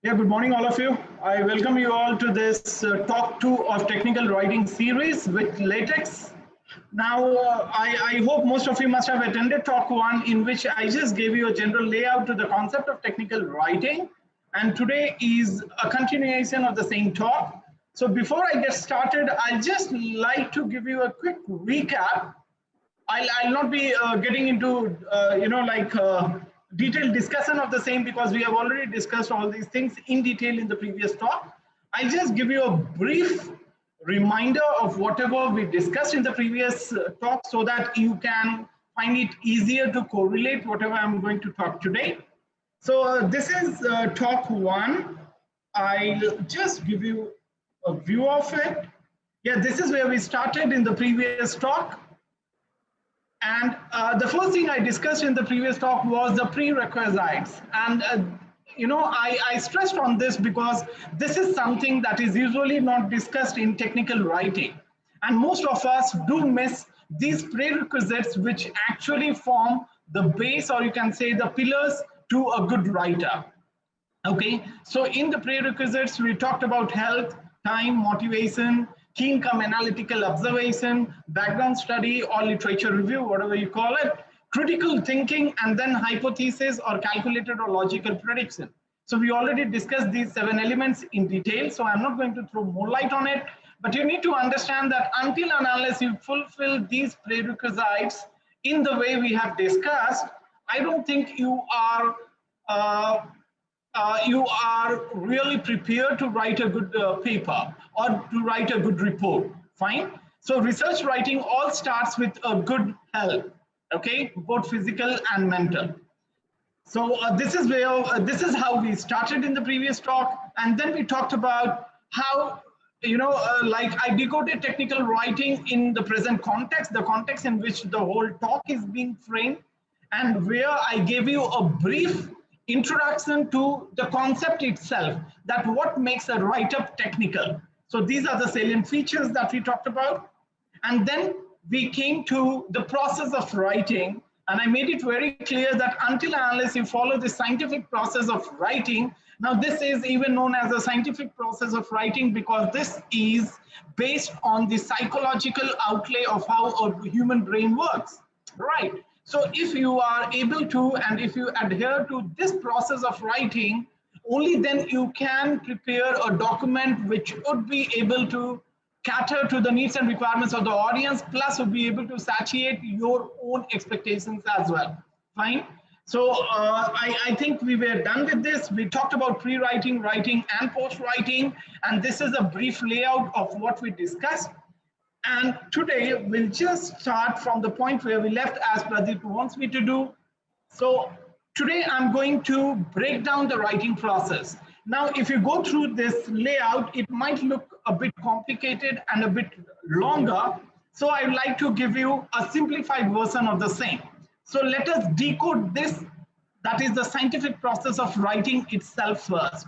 Yeah, good morning, all of you. I welcome you all to this talk two of technical writing series with LaTeX. Now, I hope most of you must have attended talk one, in which I just gave you a general layout to the concept of technical writing. And today is a continuation of the same talk. So before I get started, I'd just like to give you a quick recap. I'll not be getting into, detailed discussion of the same because we have already discussed all these things in detail in the previous talk. I'll just give you a brief reminder of whatever we discussed in the previous talk so that you can find it easier to correlate whatever I'm going to talk today. So this is talk one. I'll just give you a view of it. Yeah, this is where we started in the previous talk. And the first thing I discussed in the previous talk was the prerequisites. And, I stressed on this because this is something that is usually not discussed in technical writing. And most of us do miss these prerequisites, which actually form the base, or you can say the pillars to a good writer. Okay, so in the prerequisites, we talked about health, time, motivation, key income, analytical observation, background study, or literature review, whatever you call it, critical thinking, and then hypothesis or calculated or logical prediction. So we already discussed these 7 elements in detail, so I'm not going to throw more light on it, but you need to understand that until and unless you fulfill these prerequisites in the way we have discussed, I don't think you are really prepared to write a good paper or to write a good report. Fine. So research writing all starts with a good health, okay, both physical and mental. So this is how we started in the previous talk, and then we talked about how I decoded technical writing in the present context, the context in which the whole talk is being framed, and where I gave you a brief introduction to the concept itself, that what makes a write-up technical. So these are the salient features that we talked about. And then we came to the process of writing, and I made it very clear that until and unless you follow the scientific process of writing, now this is even known as a scientific process of writing because this is based on the psychological outlay of how a human brain works, right? So if you are able to, and if you adhere to this process of writing, only then you can prepare a document which would be able to cater to the needs and requirements of the audience, plus would be able to satiate your own expectations as well. Fine. So I think we were done with this. We talked about pre-writing, writing, and post-writing, and this is a brief layout of what we discussed. And today we'll just start from the point where we left as Pradeep wants me to do. So today I'm going to break down the writing process. Now, if you go through this layout, it might look a bit complicated and a bit longer. So I'd like to give you a simplified version of the same. So let us decode this, that is the scientific process of writing itself first.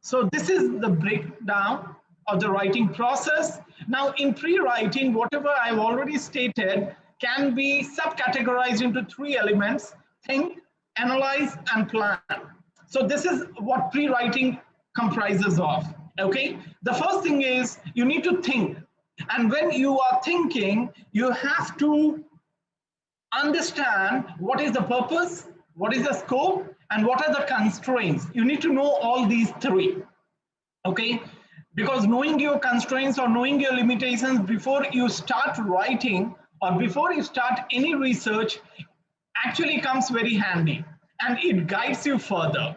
So this is the breakdown of the writing process. Now in pre-writing, whatever I've already stated can be subcategorized into 3 elements: think, analyze, and plan. So this is what pre-writing comprises of, okay? The first thing is you need to think. And when you are thinking, you have to understand what is the purpose, what is the scope, and what are the constraints. You need to know all these 3, okay? Because knowing your constraints or knowing your limitations before you start writing or before you start any research actually comes very handy, and it guides you further.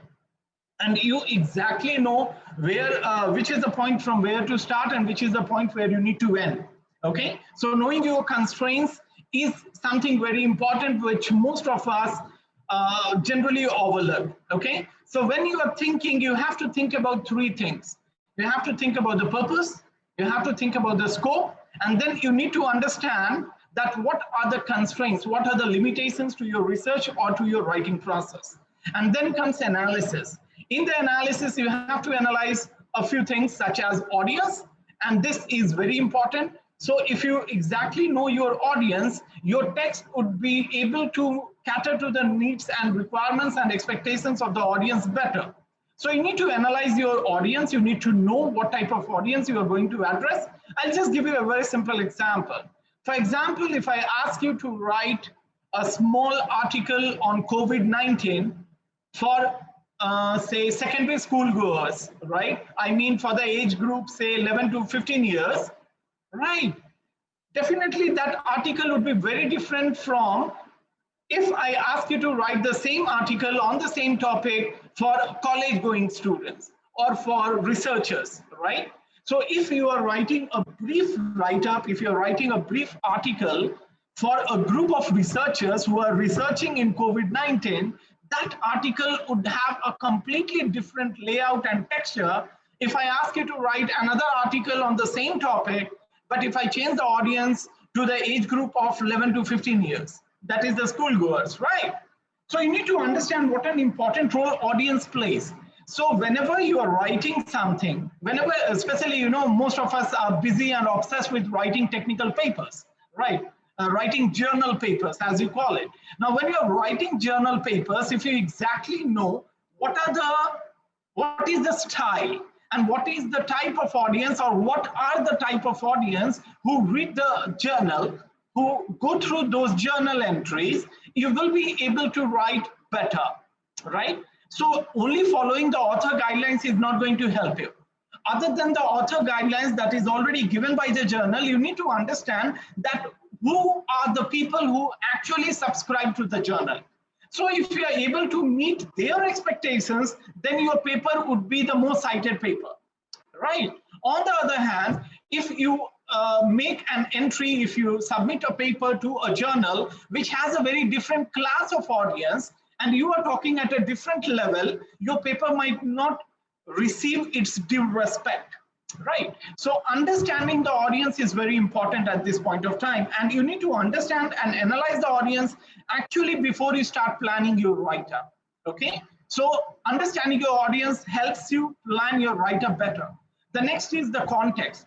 And you exactly know where, which is the point from where to start and which is the point where you need to end. Okay, so knowing your constraints is something very important, which most of us generally overlook. Okay, so when you are thinking, you have to think about 3 things. You have to think about the purpose, you have to think about the scope, and then you need to understand that what are the constraints, what are the limitations to your research or to your writing process. And then comes analysis. In the analysis, you have to analyze a few things such as audience, and this is very important. So if you exactly know your audience, your text would be able to cater to the needs and requirements and expectations of the audience better. So you need to analyze your audience. You need to know what type of audience you are going to address. I'll just give you a very simple example. For example, if I ask you to write a small article on COVID-19 for say secondary school goers, right? I mean for the age group, say 11 to 15 years, right? Definitely that article would be very different from if I ask you to write the same article on the same topic for college going students or for researchers, right? So if you are writing a brief write-up, if you're writing a brief article for a group of researchers who are researching in COVID-19, that article would have a completely different layout and texture if I ask you to write another article on the same topic, but if I change the audience to the age group of 11 to 15 years. That is the schoolgoers, right? So you need to understand what an important role audience plays. So whenever you are writing something, whenever, especially, you know, most of us are busy and obsessed with writing technical papers, right? Writing journal papers, as you call it. Now, when you're writing journal papers, if you exactly know what is the style and what is the type of audience, or what are the type of audience who read the journal, who go through those journal entries, you will be able to write better, right? So only following the author guidelines is not going to help you. Other than the author guidelines that is already given by the journal, you need to understand that who are the people who actually subscribe to the journal. So if you are able to meet their expectations, then your paper would be the most cited paper, right? On the other hand, if you make an entry, if you submit a paper to a journal which has a very different class of audience and you are talking at a different level, your paper might not receive its due respect, right? So understanding the audience is very important at this point of time, and you need to understand and analyze the audience actually before you start planning your write-up, okay? So understanding your audience helps you plan your write-up better. The next is the context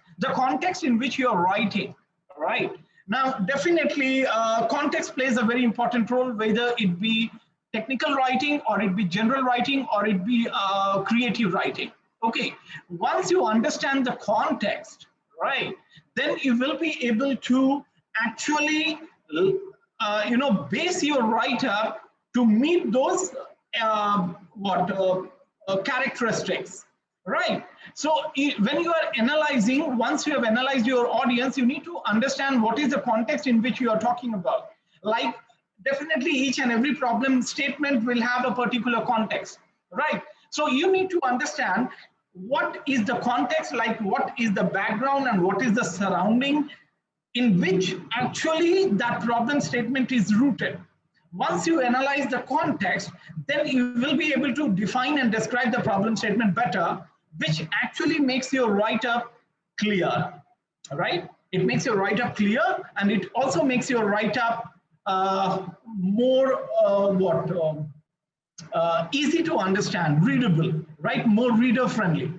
in which you are writing, right? Now, definitely, context plays a very important role, whether it be technical writing or it be general writing or it be creative writing. Okay, once you understand the context, right, then you will be able to actually, base your write-up to meet those characteristics. Right. So when you are analyzing, once you have analyzed your audience, you need to understand what is the context in which you are talking about. Like, definitely each and every problem statement will have a particular context, right? So you need to understand what is the context, like what is the background and what is the surrounding in which actually that problem statement is rooted. Once you analyze the context, then you will be able to define and describe the problem statement better, which actually makes your write-up clear, right? It makes your write-up clear, and it also makes your write-up more easy to understand, readable, right? More reader-friendly,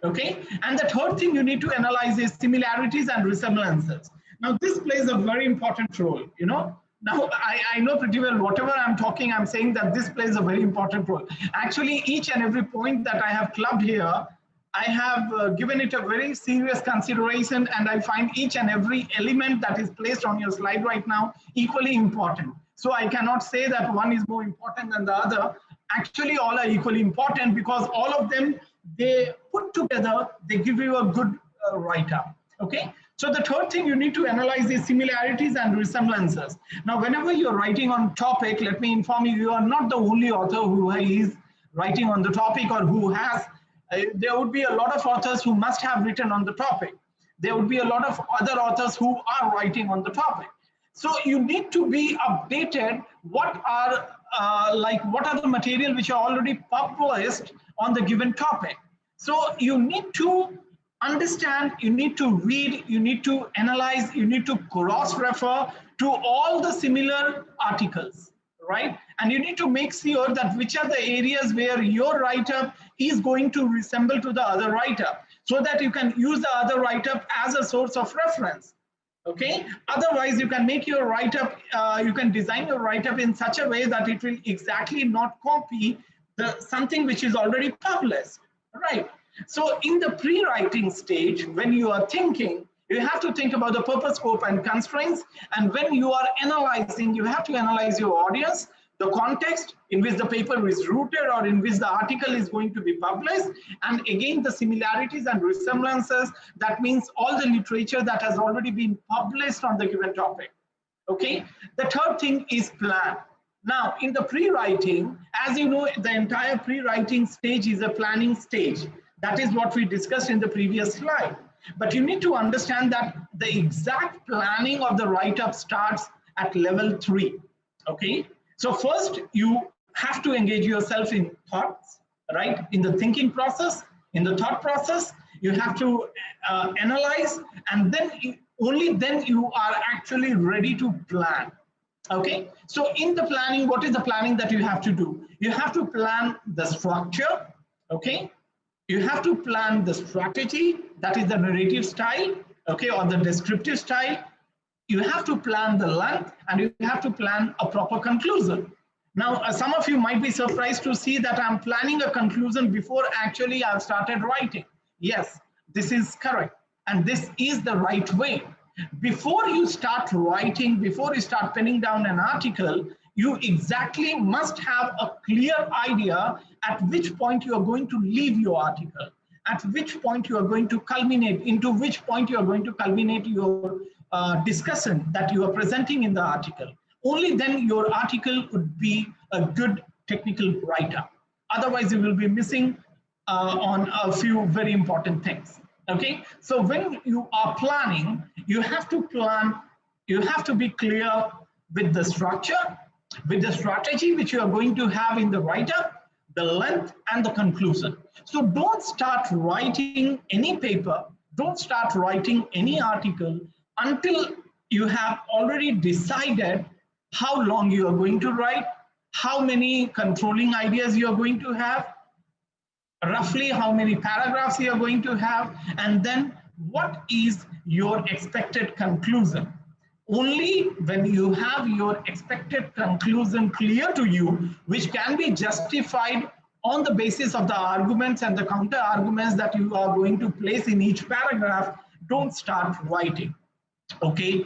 okay? And the third thing you need to analyze is similarities and resemblances. Now, this plays a very important role, you know? Now, I know pretty well whatever I'm talking, I'm saying that this plays a very important role. Actually, each and every point that I have clubbed here, I have given it a very serious consideration, and I find each and every element that is placed on your slide right now equally important. So I cannot say that one is more important than the other. Actually, all are equally important because all of them, they put together, they give you a good write-up, okay? So the third thing you need to analyze is similarities and resemblances. Now, whenever you're writing on topic, let me inform you, you are not the only author who is writing on the topic or who has, there would be a lot of authors who must have written on the topic. There would be a lot of other authors who are writing on the topic. So you need to be updated what are the material which are already published on the given topic. So you need to understand, you need to read, you need to analyze, you need to cross-refer to all the similar articles, right? And you need to make sure that which are the areas where your write-up is going to resemble to the other write-up, so that you can use the other write-up as a source of reference, okay? Otherwise, you can make your write-up, you can design your write-up in such a way that it will exactly not copy something which is already published, right? So in the pre-writing stage, when you are thinking, you have to think about the purpose, scope, and constraints. And when you are analyzing, you have to analyze your audience, the context in which the paper is rooted or in which the article is going to be published, and again the similarities and resemblances. That means all the literature that has already been published on the given topic. Okay. The third thing is plan. Now, in the pre-writing, as you know, the entire pre-writing stage is a planning stage. That is what we discussed in the previous slide. But you need to understand that the exact planning of the write-up starts at level 3. Okay. So first, you have to engage yourself in thoughts, right? In the thinking process, in the thought process, you have to analyze, and then only then you are actually ready to plan. Okay, so in the planning, what is the planning that you have to do? You have to plan the structure, okay? You have to plan the strategy, that is the narrative style, okay, or the descriptive style. You have to plan the length, and you have to plan a proper conclusion. Now, some of you might be surprised to see that I'm planning a conclusion before actually I've started writing. Yes, this is correct, and this is the right way. Before you start writing, before you start penning down an article, you exactly must have a clear idea at which point you are going to leave your article, at which point you are going to culminate, into which point you are going to culminate your discussion that you are presenting in the article. Only then your article would be a good technical write-up. Otherwise, you will be missing on a few very important things. Okay, so when you are planning, you have to plan, you have to be clear with the structure, with the strategy which you are going to have in the write-up, the length, and the conclusion. So don't start writing any paper, don't start writing any article until you have already decided how long you are going to write, how many controlling ideas you are going to have, roughly how many paragraphs you are going to have, and then what is your expected conclusion. Only when you have your expected conclusion clear to you, which can be justified on the basis of the arguments and the counter arguments that you are going to place in each paragraph, don't start writing. Okay,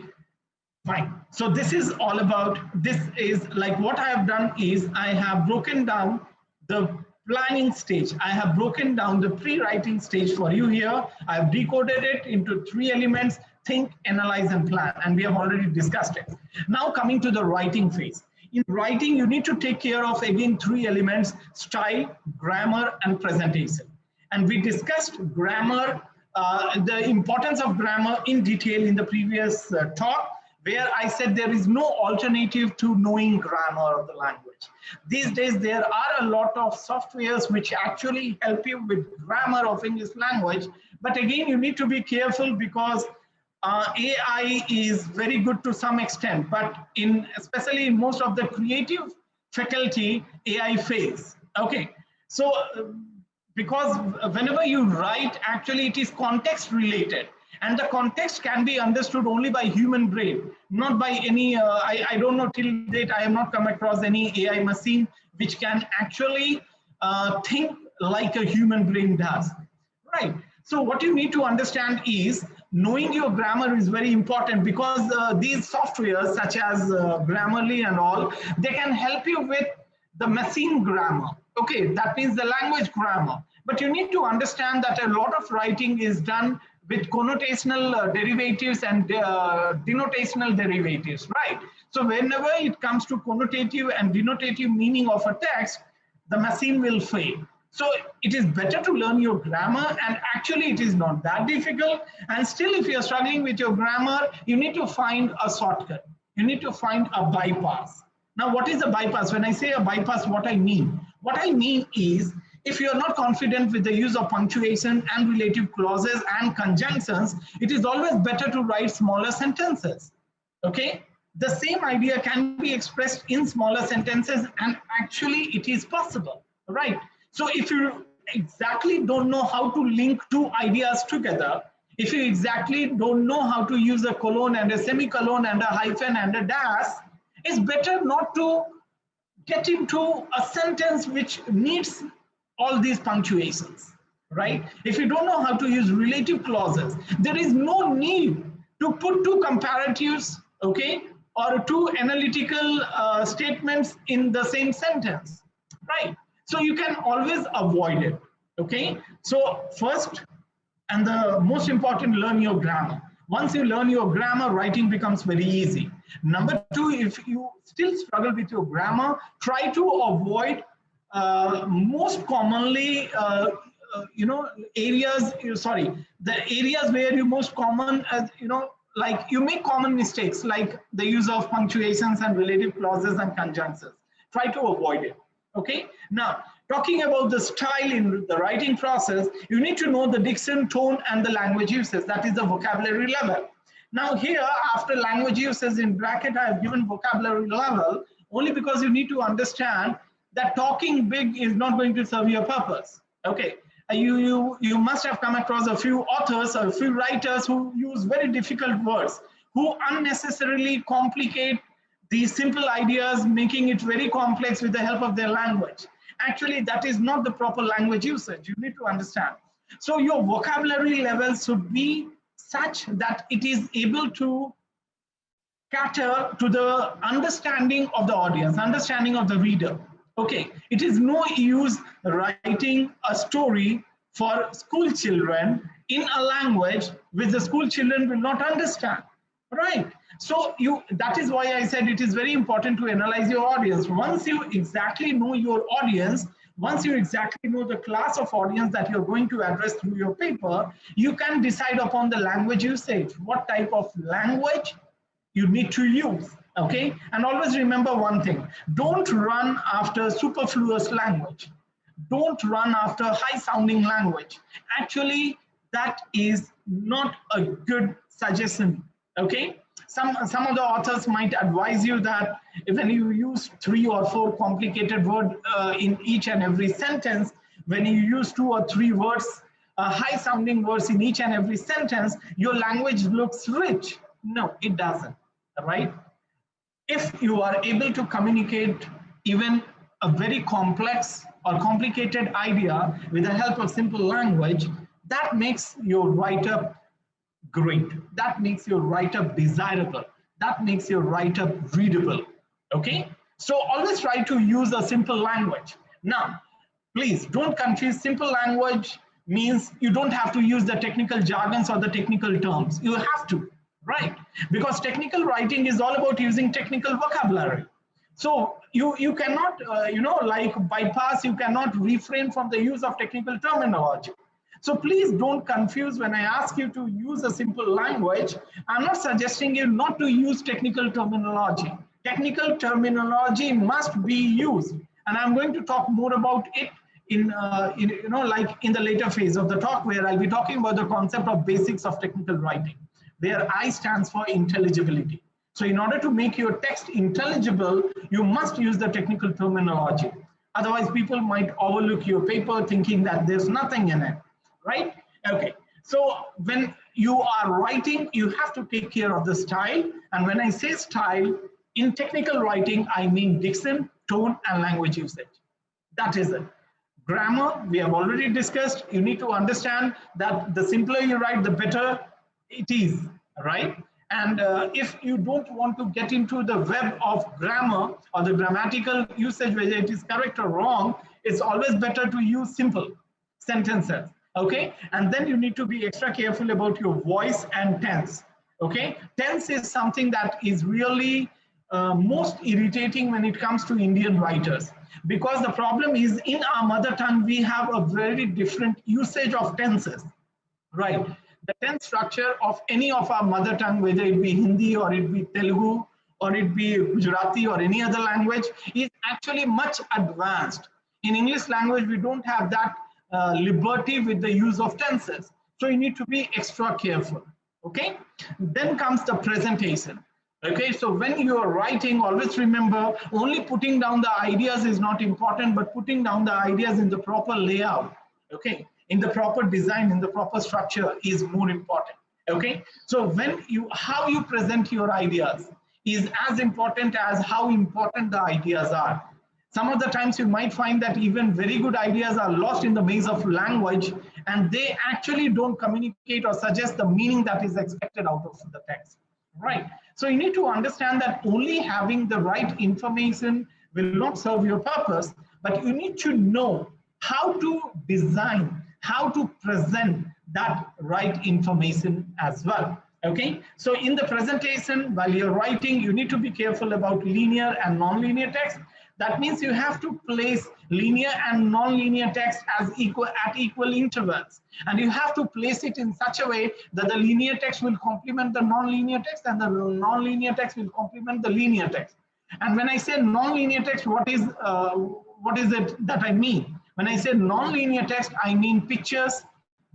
fine. So this is all about, this is like what I have done is I have broken down the planning stage. I have broken down the pre-writing stage for you here. I have decoded it into 3 elements: think, analyze, and plan. And we have already discussed it. Now coming to the writing phase. In writing, you need to take care of again 3 elements: style, grammar, and presentation. And we discussed grammar, the importance of grammar in detail in the previous talk, where I said there is no alternative to knowing grammar of the language. These days, there are a lot of softwares which actually help you with grammar of English language. But again, you need to be careful because AI is very good to some extent, but especially in most of the creative faculty, AI fails. Okay, so because whenever you write, actually it is context related. And the context can be understood only by human brain, not by any, I don't know, till date, I have not come across any AI machine which can actually think like a human brain does, right? So what you need to understand is knowing your grammar is very important, because these softwares such as Grammarly and all, they can help you with the machine grammar. Okay, that means the language grammar. But you need to understand that a lot of writing is done with connotational derivatives and denotational derivatives, right? So whenever it comes to connotative and denotative meaning of a text, the machine will fail. So it is better to learn your grammar, and actually it is not that difficult. And still, if you're struggling with your grammar, you need to find a shortcut. You need to find a bypass. Now, what is a bypass? When I say a bypass, what I mean? What I mean is, if you're not confident with the use of punctuation and relative clauses and conjunctions, it is always better to write smaller sentences. Okay? The same idea can be expressed in smaller sentences, and actually it is possible, right? So if you exactly don't know how to link 2 ideas together, if you exactly don't know how to use a colon and a semicolon and a hyphen and a dash, it's better not to get into a sentence which needs all these punctuations, right? If you don't know how to use relative clauses, there is no need to put two comparatives, okay, or two analytical statements in the same sentence, right? So you can always avoid it, okay? So first, and the most important, learn your grammar. Once you learn your grammar, writing becomes very easy. Number two, if you still struggle with your grammar, try to avoid most commonly areas, sorry, the areas where you most common, like you make common mistakes like the use of punctuations and relative clauses and conjunctions. Try to avoid it. Okay, now talking about the style in the writing process, you need to know the diction, tone, and the language uses. That is the vocabulary level. Now here, after language uses in bracket, I have given vocabulary level only because you need to understand that talking big is not going to serve your purpose. Okay, you must have come across a few authors or a few writers who use very difficult words, who unnecessarily complicate these simple ideas, making it very complex with the help of their language. Actually, that is not the proper language usage. You need to understand. So your vocabulary level should be such that it is able to cater to the understanding of the audience, understanding of the reader. Okay, it is no use writing a story for school children in a language which the school children will not understand, right? So that is why I said it is very important to analyze your audience. Once you exactly know your audience, once you exactly know the class of audience that you're going to address through your paper, you can decide upon the language usage, what type of language you need to use. Okay, and always remember one thing: don't run after superfluous language, don't run after high sounding language. Actually, that is not a good suggestion. Okay, some of the authors might advise you that when you use 3 or 4 complicated words in each and every sentence, when you use 2 or 3 words, high sounding words in each and every sentence, your language looks rich. No, it doesn't, right? If you are able to communicate even a very complex or complicated idea with the help of simple language, that makes your write-up great. That makes your write-up desirable. That makes your write-up readable. Okay? So always try to use a simple language. Now, please don't confuse simple language means you don't have to use the technical jargons or the technical terms. You have to, right? Because technical writing is all about using technical vocabulary. So you cannot, like bypass, you cannot refrain from the use of technical terminology. So please don't confuse when I ask you to use a simple language. I'm not suggesting you not to use technical terminology. Technical terminology must be used. And I'm going to talk more about it like in the later phase of the talk, where I'll be talking about the concept of basics of technical writing, where I stands for intelligibility. So in order to make your text intelligible, you must use the technical terminology. Otherwise, people might overlook your paper thinking that there's nothing in it, right? Okay, so when you are writing, you have to take care of the style. And when I say style, in technical writing, I mean diction, tone, and language usage. That is it. Grammar, we have already discussed. You need to understand that the simpler you write, the better it is, right? And if you don't want to get into the web of grammar or the grammatical usage, whether it is correct or wrong, it's always better to use simple sentences, okay? And then you need to be extra careful about your voice and tense, okay? Tense is something that is really most irritating when it comes to Indian writers, because the problem is in our mother tongue, we have a very different usage of tenses, right? The tense structure of any of our mother tongue, whether it be Hindi or it be Telugu or it be Gujarati or any other language, is actually much advanced. In English language, we don't have that liberty with the use of tenses. So you need to be extra careful, okay? Then comes the presentation. Okay, so when you are writing, always remember only putting down the ideas is not important, but putting down the ideas in the proper layout, okay, in the proper design, in the proper structure is more important. Okay, so how you present your ideas is as important as how important the ideas are. Some of the times you might find that even very good ideas are lost in the maze of language, and they actually don't communicate or suggest the meaning that is expected out of the text, right? So you need to understand that only having the right information will not serve your purpose, but you need to know how to design, how to present that right information as well. Okay, so in the presentation, while you're writing, you need to be careful about linear and non-linear text. That means you have to place linear and non-linear text as at equal intervals. And you have to place it in such a way that the linear text will complement the non-linear text and the non-linear text will complement the linear text. And when I say non-linear text, what is it that I mean? When I say non-linear text, I mean pictures,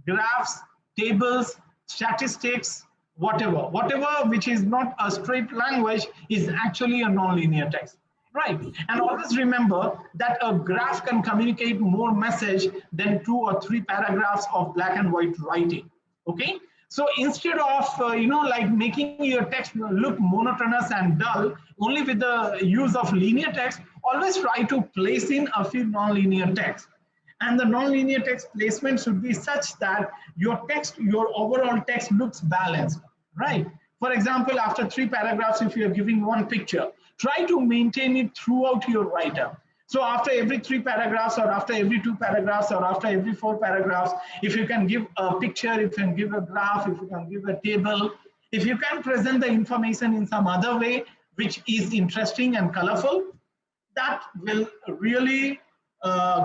graphs, tables, statistics, whatever which is not a straight language is actually a non-linear text, right? And always remember that a graph can communicate more message than 2 or 3 paragraphs of black and white writing. Okay, so instead of like making your text look monotonous and dull only with the use of linear text, always try to place in a few non-linear text. And the non-linear text placement should be such that your overall text looks balanced, right? For example, after 3 paragraphs, if you're giving one picture, try to maintain it throughout your write-up. So after every 3 paragraphs or after every 2 paragraphs or after every 4 paragraphs, if you can give a picture, if you can give a graph, if you can give a table, if you can present the information in some other way, which is interesting and colorful, that will really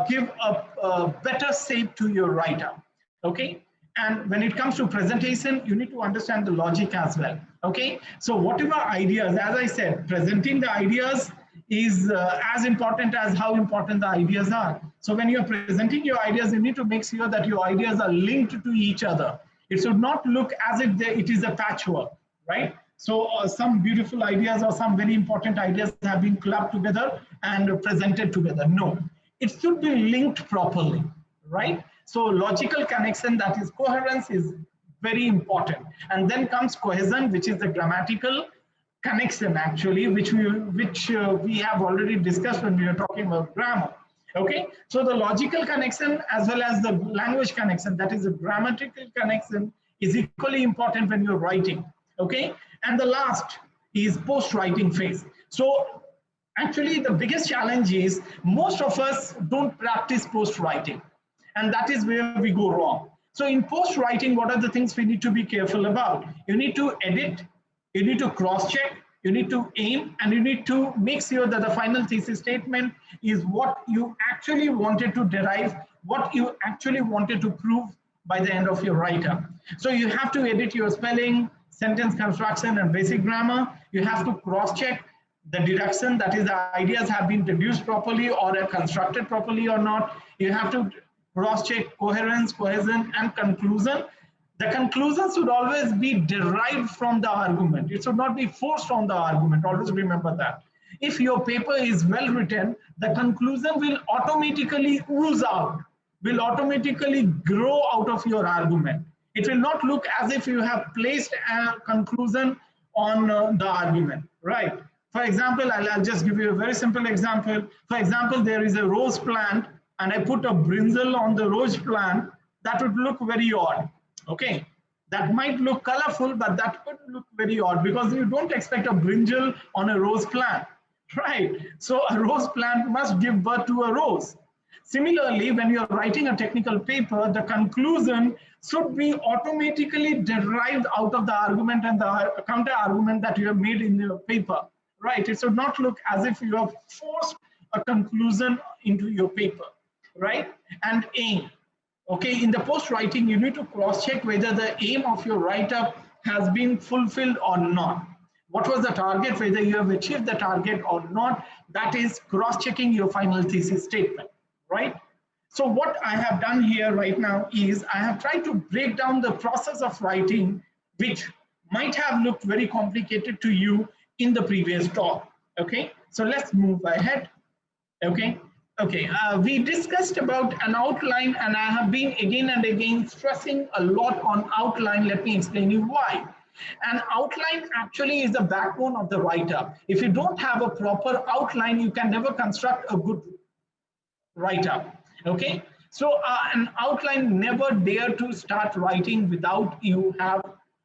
give a better shape to your write-up, okay? And when it comes to presentation, you need to understand the logic as well, okay? So whatever ideas, as I said, presenting the ideas is as important as how important the ideas are. So when you're presenting your ideas, you need to make sure that your ideas are linked to each other. It should not look as if it is a patchwork, right? So some beautiful ideas or some very important ideas have been clubbed together and presented together. No, it should be linked properly, right? So logical connection, that is coherence, is very important. And then comes cohesion, which is the grammatical connection actually, which we have already discussed when we were talking about grammar. Okay, so the logical connection as well as the language connection, that is a grammatical connection, is equally important when you're writing. Okay, and the last is post-writing phase. So actually the biggest challenge is most of us don't practice post-writing, and that is where we go wrong. So in post-writing, what are the things we need to be careful about? You need to edit, you need to cross-check, you need to aim, and you need to make sure that the final thesis statement is what you actually wanted to derive, what you actually wanted to prove by the end of your write-up. So you have to edit your spelling, sentence construction, and basic grammar. You have to cross-check the deduction, that is, the ideas have been deduced properly or are constructed properly or not. You have to cross-check coherence, cohesion, and conclusion. The conclusion should always be derived from the argument. It should not be forced on the argument. Always remember that. If your paper is well written, the conclusion will automatically ooze out, will automatically grow out of your argument. It will not look as if you have placed a conclusion on the argument, right? For example, I'll just give you a very simple example. For example, there is a rose plant and I put a brinjal on the rose plant. That would look very odd. Okay, that might look colorful, but that could look very odd because you don't expect a brinjal on a rose plant, right? So a rose plant must give birth to a rose. Similarly, when you're writing a technical paper, the conclusion should be automatically derived out of the argument and the counter argument that you have made in your paper, right? It should not look as if you have forced a conclusion into your paper, right? And aim. Okay, in the post-writing, you need to cross-check whether the aim of your write-up has been fulfilled or not. What was the target, whether you have achieved the target or not. That is cross-checking your final thesis statement, right? So what I have done here right now is I have tried to break down the process of writing, which might have looked very complicated to you in the previous talk. Okay, so let's move ahead. Okay. Okay, we discussed about an outline, and I have been again and again stressing a lot on outline. Let me explain you why. An outline actually is the backbone of the write-up. If you don't have a proper outline, you can never construct a good write-up. Okay, so an outline, never dare to start writing without you have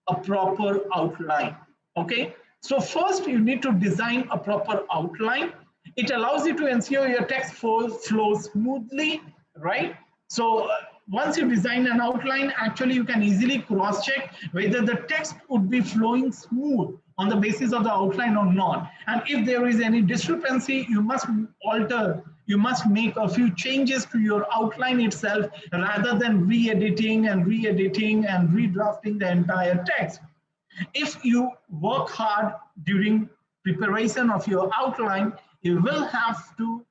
a proper outline. Okay, so first you need to design a proper outline. It allows you to ensure your text flows smoothly, right? So once you design an outline, actually you can easily cross-check whether the text would be flowing smooth on the basis of the outline or not. And if there is any discrepancy, you must alter, you must make a few changes to your outline itself rather than re-editing and redrafting the entire text. If you work hard during preparation of your outline, you will have to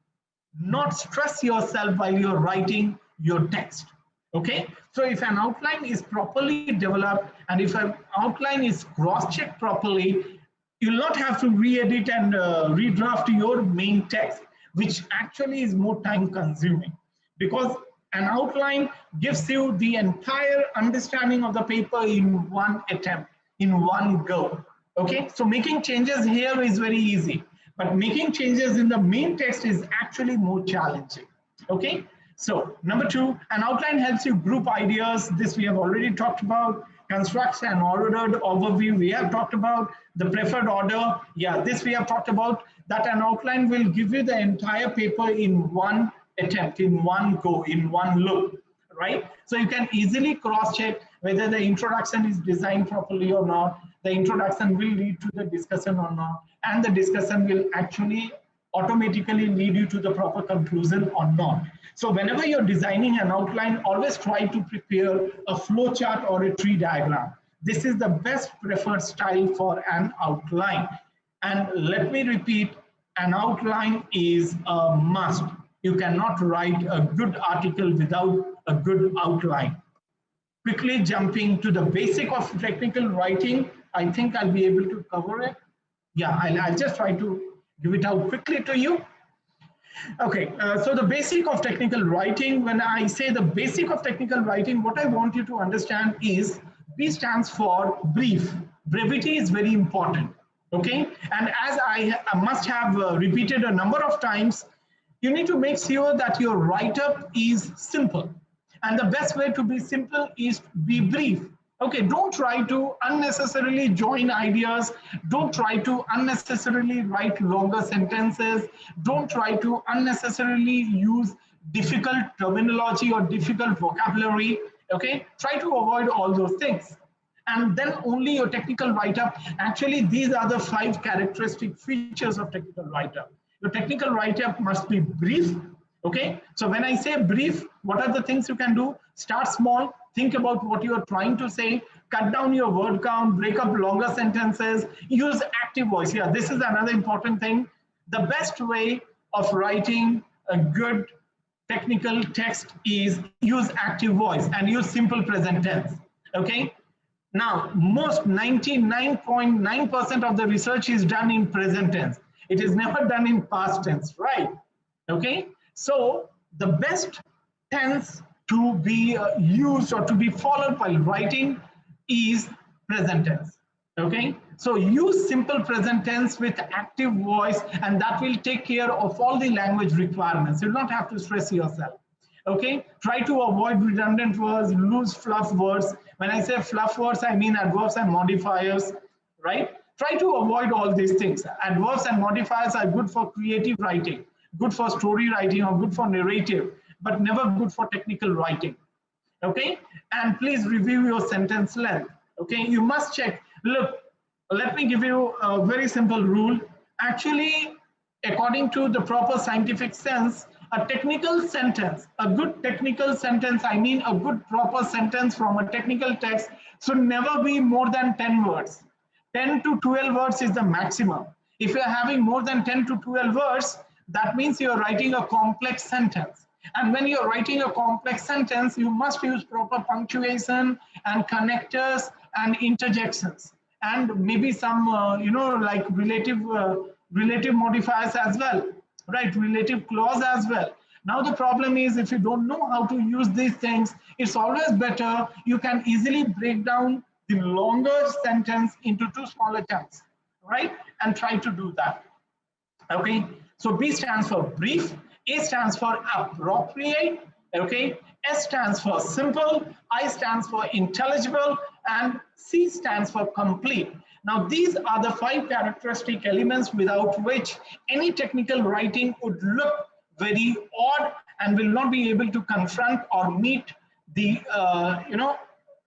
not stress yourself while you're writing your text. Okay, so if an outline is properly developed and if an outline is cross-checked properly, you'll not have to re-edit and redraft your main text, which actually is more time consuming, because an outline gives you the entire understanding of the paper in one attempt, in one go. Okay, so making changes here is very easy, but making changes in the main text is actually more challenging. Okay, so number two, an outline helps you group ideas. This we have already talked about. Constructs an ordered overview. We have talked about the preferred order. Yeah, this we have talked about, that an outline will give you the entire paper in one attempt, in one go, in one look, right? So you can easily cross-check whether the introduction is designed properly or not. The introduction will lead to the discussion or not, and the discussion will actually automatically lead you to the proper conclusion or not. So whenever you're designing an outline, always try to prepare a flow chart or a tree diagram. This is the best preferred style for an outline. And let me repeat, an outline is a must. You cannot write a good article without a good outline. Quickly jumping to the basic of technical writing, I think I'll be able to cover it. Yeah, I'll just try to give it out quickly to you. Okay, so the basic of technical writing, when I say the basic of technical writing, what I want you to understand is B stands for brief. Brevity is very important, okay? And as I must have repeated a number of times, you need to make sure that your write-up is simple. And the best way to be simple is be brief. Okay, don't try to unnecessarily join ideas. Don't try to unnecessarily write longer sentences. Don't try to unnecessarily use difficult terminology or difficult vocabulary. Okay, try to avoid all those things. And then only your technical write-up. Actually, these are the 5 characteristic features of technical write-up. Your technical write-up must be brief. Okay, so when I say brief, what are the things you can do? Start small. Think about what you are trying to say, cut down your word count, break up longer sentences, use active voice. Yeah, this is another important thing. The best way of writing a good technical text is use active voice and use simple present tense. Okay. Now, most 99.9% of the research is done in present tense. It is never done in past tense, right? Okay. So the best tense to be used or to be followed while writing is present tense. Okay, so use simple present tense with active voice, and that will take care of all the language requirements. You'll not have to stress yourself. Okay, try to avoid redundant words, loose fluff words. When I say fluff words, I mean adverbs and modifiers, right? Try to avoid all these things. Adverbs and modifiers are good for creative writing, good for story writing, or good for narrative, but never good for technical writing. Okay, and please review your sentence length. Okay, you must check. Look, let me give you a very simple rule. Actually, according to the proper scientific sense, a technical sentence, a good technical sentence, I mean a good proper sentence from a technical text, should never be more than 10 words. 10 to 12 words is the maximum. If you're having more than 10 to 12 words, that means you're writing a complex sentence. And when you're writing a complex sentence, you must use proper punctuation and connectors and interjections, and maybe some, like relative modifiers as well, right? Relative clause as well. Now the problem is, if you don't know how to use these things, it's always better. You can easily break down the longer sentence into two smaller chunks, right? And try to do that. Okay, so B stands for brief, A stands for appropriate, okay, S stands for simple, I stands for intelligible, and C stands for complete. Now these are the 5 characteristic elements without which any technical writing would look very odd and will not be able to confront or meet the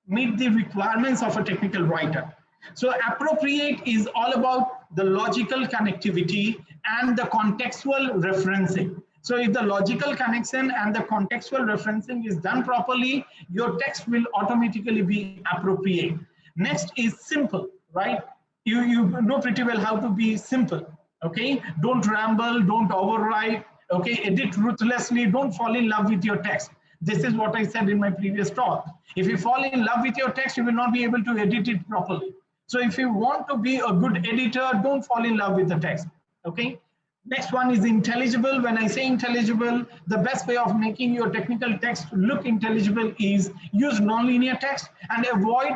meet the requirements of a technical writer. So appropriate is all about the logical connectivity and the contextual referencing. So if the logical connection and the contextual referencing is done properly, your text will automatically be appropriate. Next is simple, right? You know pretty well how to be simple, okay? Don't ramble, don't overwrite, okay? Edit ruthlessly, don't fall in love with your text. This is what I said in my previous talk. If you fall in love with your text, you will not be able to edit it properly. So if you want to be a good editor, don't fall in love with the text, okay? Next one is intelligible. When I say intelligible, the best way of making your technical text look intelligible is use nonlinear text and avoid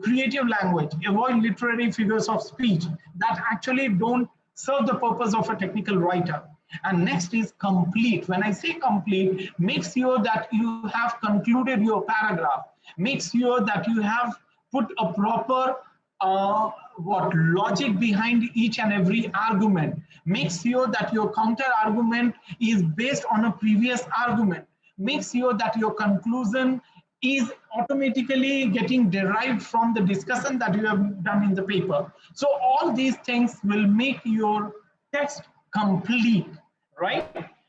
creative language, avoid literary figures of speech that actually don't serve the purpose of a technical writer. And next is complete. When I say complete, make sure that you have concluded your paragraph. Make sure that you have put a proper logic behind each and every argument. Make sure that your counter argument is based on a previous argument. Make sure that your conclusion is automatically getting derived from the discussion that you have done in the paper. So all these things will make your text complete, right?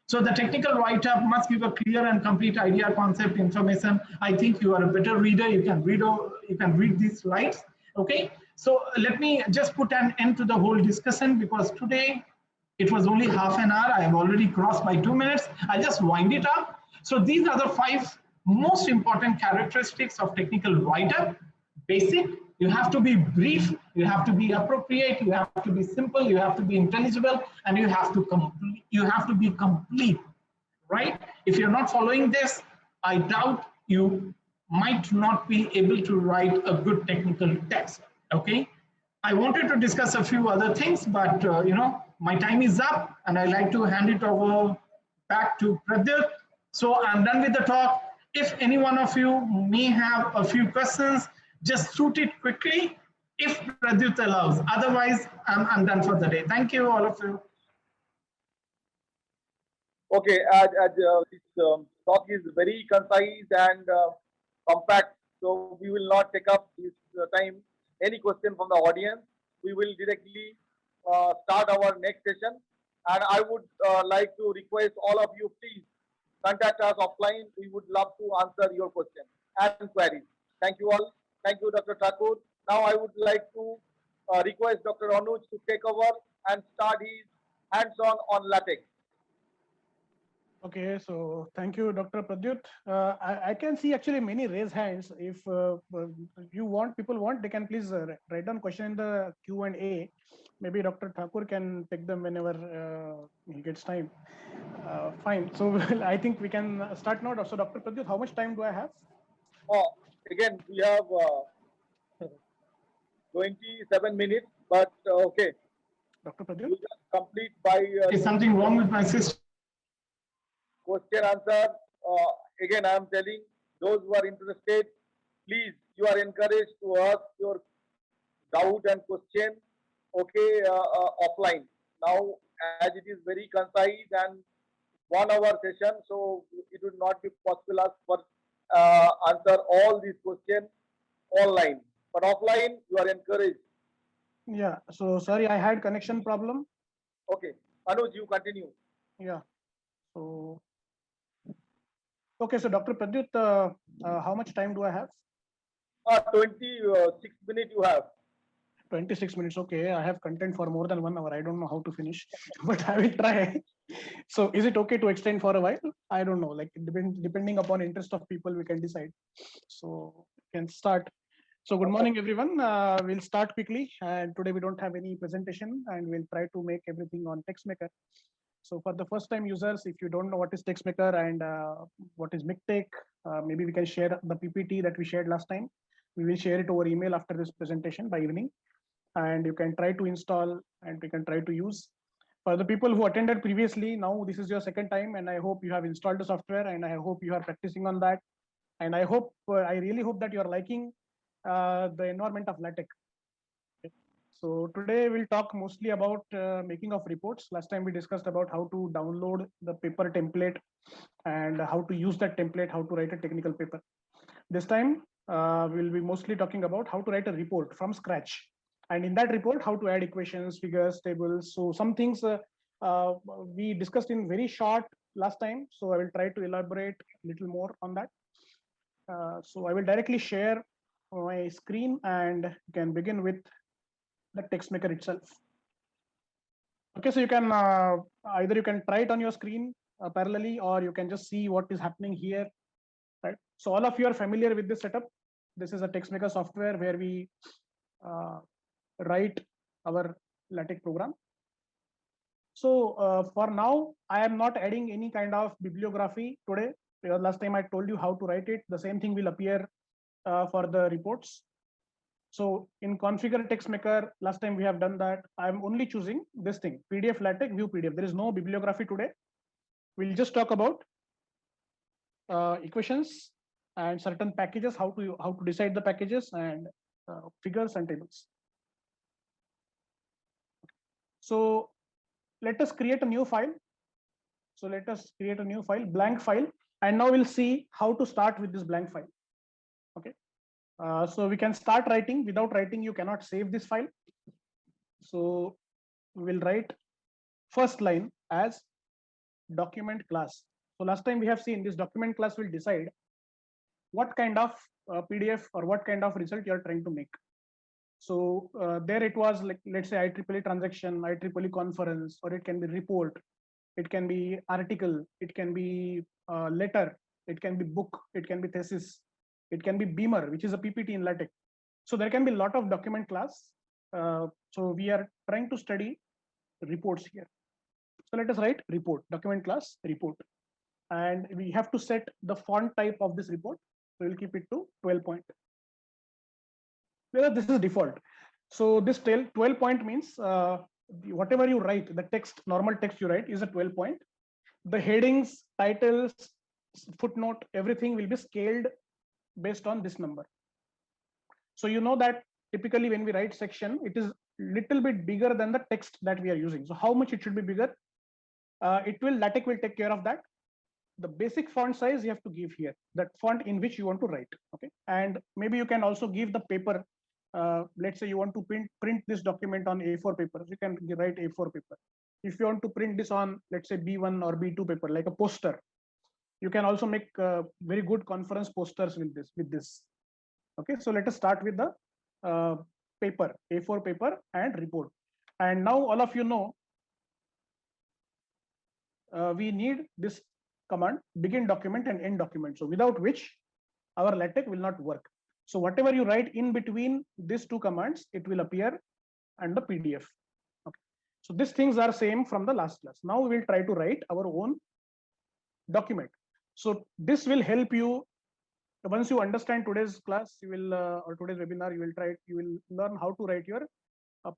So the technical write-up must give a clear and complete idea, concept, information. I think you are a better reader. You can read these slides. Okay. So let me just put an end to the whole discussion because today it was only half an hour. I have already crossed by 2 minutes. I just wind it up. So these are the 5 most important characteristics of technical write-up. Basic, you have to be brief, you have to be appropriate, you have to be simple, you have to be intelligible, and you have to be complete, right? If you're not following this, I doubt you might not be able to write a good technical text, okay? I wanted to discuss a few other things, but my time is up and I like to hand it over back to Pradyut. So I'm done with the talk. If any one of you may have a few questions, just shoot it quickly if Pradyut allows. Otherwise, I'm done for the day. Thank you, all of you. Okay, this talk is very concise and compact, so we will not take up this time. Any question from the audience, we will directly start our next session. And I would like to request all of you, please contact us offline. We would love to answer your questions and queries. Thank you all. Thank you, Dr. Thakur. Now I would like to request Dr. Anuj to take over and start his hands-on on LaTeX. Okay, so thank you, Dr. Pradyut. I can see actually many raise hands. If people want, they can please write down question in the Q&A. Maybe Dr. Thakur can take them whenever he gets time. Fine. So I think we can start now. So Dr. Pradyut, how much time do I have? Oh, again, we have 27 minutes, but okay. Dr. Pradyut? You just complete by... Is something wrong with my system? Question answer. Again, I am telling those who are interested, please, you are encouraged to ask your doubt and question, okay, offline. Now, as it is very concise and 1 hour session, so it would not be possible for answer all these questions online. But offline, you are encouraged. Yeah. So sorry, I had connection problem. Okay, Anuj, you continue. Yeah. So. Okay, so Dr. Pradyut, how much time do I have? 26 minutes you have. 26 minutes, okay. I have content for more than 1 hour. I don't know how to finish, but I will try. So is it okay to extend for a while? I don't know, like depending upon interest of people, we can decide. So we can start. So good morning, everyone. We'll start quickly. And today we don't have any presentation and we'll try to make everything on TextMaker. So for the first time users, if you don't know what is TextMaker and what is MikTeX, maybe we can share the PPT that we shared last time. We will share it over email after this presentation by evening, and you can try to install and you can try to use. For the people who attended previously, now this is your second time, and I hope you have installed the software, and I hope you are practicing on that. And I hope, I really hope that you are liking the environment of LaTeX. So today we'll talk mostly about making of reports. Last time we discussed about how to download the paper template and how to use that template, how to write a technical paper. This time we'll be mostly talking about how to write a report from scratch. And in that report, how to add equations, figures, tables. So some things we discussed in very short last time. So I will try to elaborate a little more on that. So I will directly share my screen and can begin with the text maker itself. Okay, so you can either you can try it on your screen parallelly, or you can just see what is happening here, right? So all of you are familiar with this setup. This is a text maker software where we write our LaTeX program. So for now, I am not adding any kind of bibliography today, because last time I told you how to write it. The same thing will appear for the reports. So in configure text maker, last time we have done that. I'm only choosing this thing, PDF LaTeX view PDF. There is no bibliography today. We'll just talk about equations and certain packages, how to decide the packages, and figures and tables. So let us create a new file. So let us create a new file, blank file, and now we'll see how to start with this blank file. Okay. So we can start writing. Without writing, you cannot save this file. So we will write first line as document class. So last time we have seen this document class will decide what kind of PDF or what kind of result you are trying to make. So there it was like, let's say IEEE transaction, IEEE conference, or it can be report, it can be article, it can be letter, it can be book, it can be thesis, it can be Beamer, which is a PPT in LaTeX. So there can be a lot of document class. So we are trying to study reports here. So let us write report, document class report. And we have to set the font type of this report. So we'll keep it to 12 point. Well, this is default. So this 12 point means whatever you write, the text, normal text you write is a 12 point. The headings, titles, footnote, everything will be scaled based on this number. So you know that typically when we write section, it is little bit bigger than the text that we are using. So how much it should be bigger? LaTeX will take care of that. The basic font size you have to give here, that font in which you want to write. Okay, and maybe you can also give the paper. Let's say you want to print this document on A4 paper, you can write A4 paper. If you want to print this on, let's say B1 or B2 paper, like a poster, you can also make very good conference posters with this. Okay, so let us start with the paper, A4 paper and report. And now all of you know we need this command, begin document and end document. So without which our LaTeX will not work. So whatever you write in between these two commands, it will appear and the PDF. Okay. So these things are same from the last class. Now we will try to write our own document. So this will help you. Once you understand today's class, you will or today's webinar, you will learn how to write your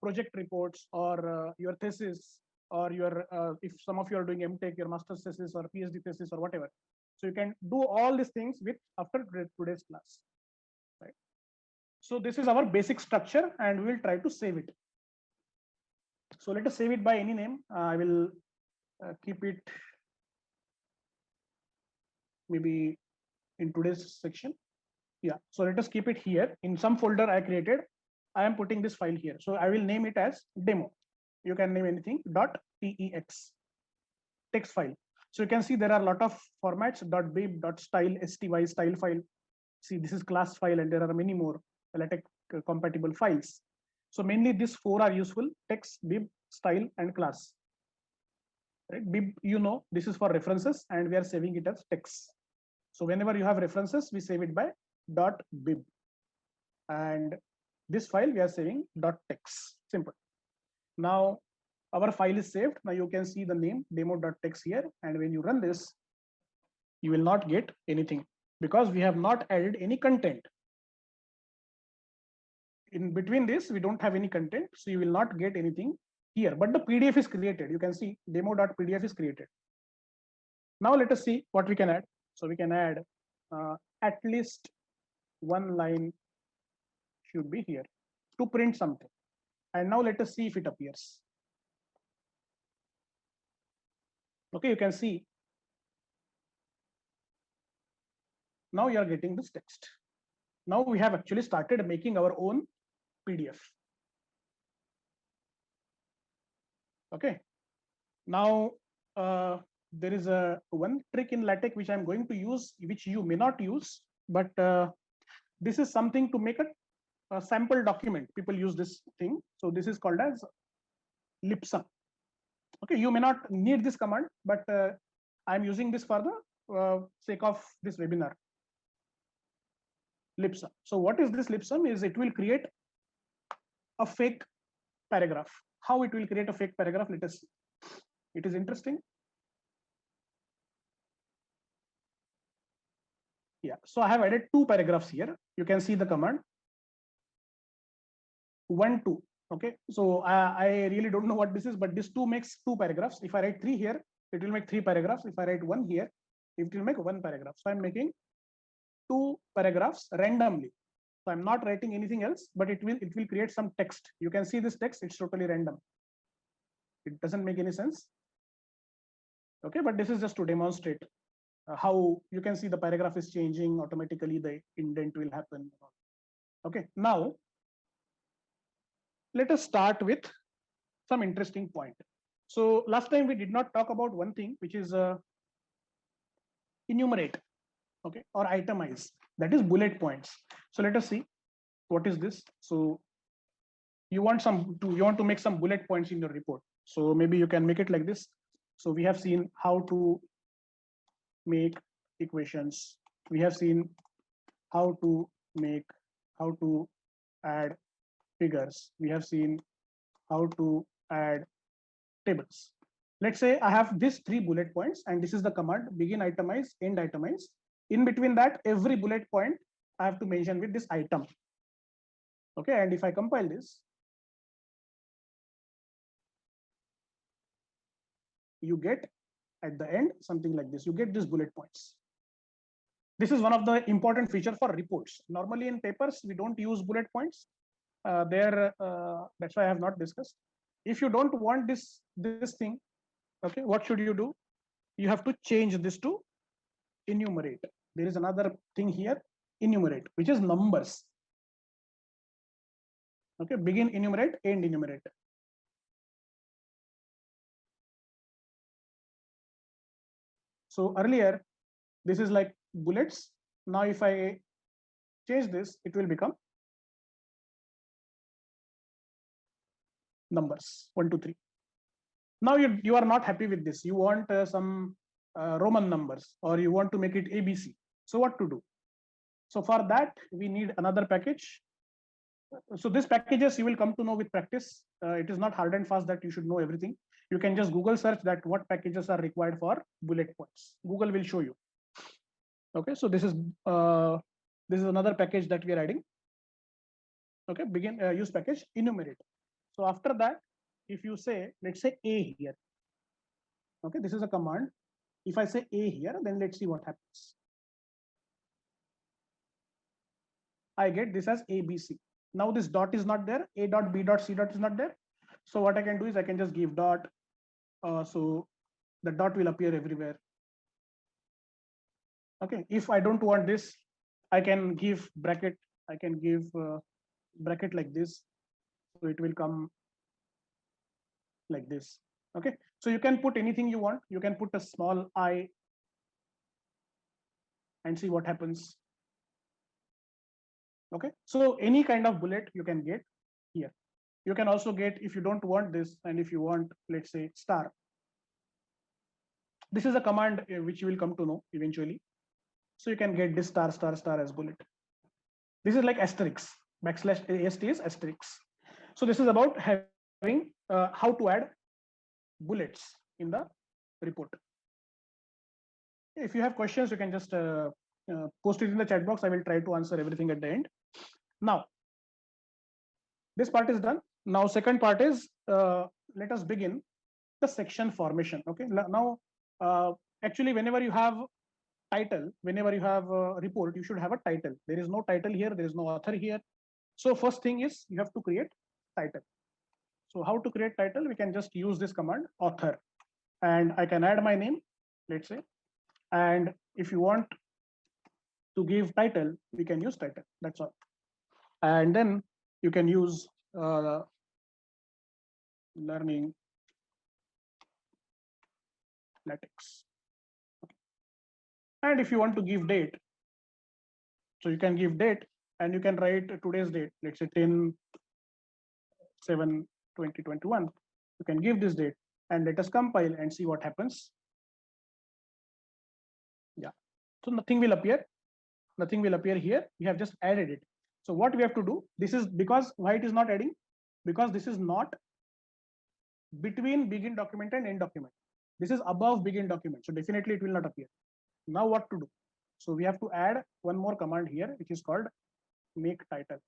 project reports or your thesis, or your if some of you are doing MTech, your master's thesis or PhD thesis or whatever. So you can do all these things with after today's class, right? So this is our basic structure, and we will try to save it. So let us save it by any name. I will keep it maybe in today's section. Yeah, so let us keep it here in some folder I created. I am putting this file here. So I will name it as demo. You can name anything .tex text file. So you can see there are a lot of formats, .bib, .style, sty, style file. See, this is class file, and there are many more LaTeX compatible files. So mainly these four are useful: text, bib, style, and class. Right? Bib, you know, this is for references, and we are saving it as text. So whenever you have references, we save it by .bib. And this file we are saving .text. Simple. Now our file is saved. Now you can see the name demo.text here, and when you run this, you will not get anything because we have not added any content. in between this, we don't have any content, so you will not get anything here, but the PDF is created. You can see demo.pdf is created. Now let us see what we can add. So we can add at least one line should be here to print something. And now let us see if it appears. Okay, you can see now you are getting this text. Now we have actually started making our own PDF. Okay, now there is a one trick in LaTeX which I'm going to use, which you may not use, but this is something to make a sample document. People use this thing. So this is called as lipsum. Okay, you may not need this command, but I'm using this for the sake of this webinar. Lipsum. So what is this lipsum? Is it will create a fake paragraph. How it will create a fake paragraph? Let us see. It is interesting. Yeah, so I have added two paragraphs here. You can see the command 1, 2. Okay, so I really don't know what this is, but this 2 makes 2 paragraphs. If I write 3 here, it will make 3 paragraphs. If I write 1 here, it will make 1 paragraph. So I'm making 2 paragraphs randomly. So I'm not writing anything else, but it will create some text. You can see this text, it's totally random. It doesn't make any sense. Okay, but this is just to demonstrate how you can see the paragraph is changing automatically, the indent will happen. Okay, now let us start with some interesting point. So last time we did not talk about one thing, which is enumerate, okay, or itemize, that is bullet points. So let us see what is this. So you want to make some bullet points in your report. So maybe you can make it like this. So we have seen how to make equations. We have seen how to add figures. We have seen how to add tables. Let's say I have these 3 bullet points, and this is the command begin itemize, end itemize. In between that, every bullet point I have to mention with this item. Okay, and if I compile this, you get at the end something like this. You get these bullet points. This is one of the important features for reports. Normally in papers, we don't use bullet points. That's why I have not discussed. If you don't want this thing, okay, what should you do? You have to change this to enumerate. There is another thing here, enumerate, which is numbers. Okay, begin enumerate, end enumerate. So earlier, this is like bullets. Now if I change this, it will become numbers 1, 2, 3. Now you are not happy with this. You want some Roman numbers, or you want to make it ABC. So what to do? So for that, we need another package. So these packages you will come to know with practice. It is not hard and fast that you should know everything. You can just Google search that what packages are required for bullet points. Google will show you. Okay, so this is another package that we are adding. Okay, begin use package enumerate. So after that, if you say, let's say A here. Okay, this is a command. If I say A here, then let's see what happens. I get this as ABC. Now this dot is not there. A dot, B dot, C dot is not there. So what I can do is I can just give dot. So the dot will appear everywhere. Okay, if I don't want this, I can give bracket. I can give bracket like this. So it will come like this. Okay, so you can put anything you want. You can put a small I and see what happens. Okay, so any kind of bullet you can get here. You can also get, if you don't want this, and if you want, let's say star. This is a command which you will come to know eventually. So you can get this star, star, star as bullet. This is like asterisk, backslash AST is asterisk. So this is about having how to add bullets in the report. If you have questions, you can just post it in the chat box. I will try to answer everything at the end. Now, This part is done. Now, second part is let us begin the section formation. Okay. Now, actually, whenever you have title, whenever you have a report, you should have a title. There is no title here. There is no author here. So first thing is you have to create title. So how to create title? We can just use this command author, and I can add my name, let's say. And if you want to give title, we can use title. That's all. And then you can use learning LaTeX. And if you want to give date, so you can give date and you can write today's date, let's say 10/7/2021. You can give this date and let us compile and see what happens. Yeah, so nothing will appear. Nothing will appear here. We have just added it. So what we have to do, this is because why it is not adding? Because this is not between begin document and end document. This is above begin document. So definitely it will not appear. Now what to do? So we have to add one more command here, which is called make title.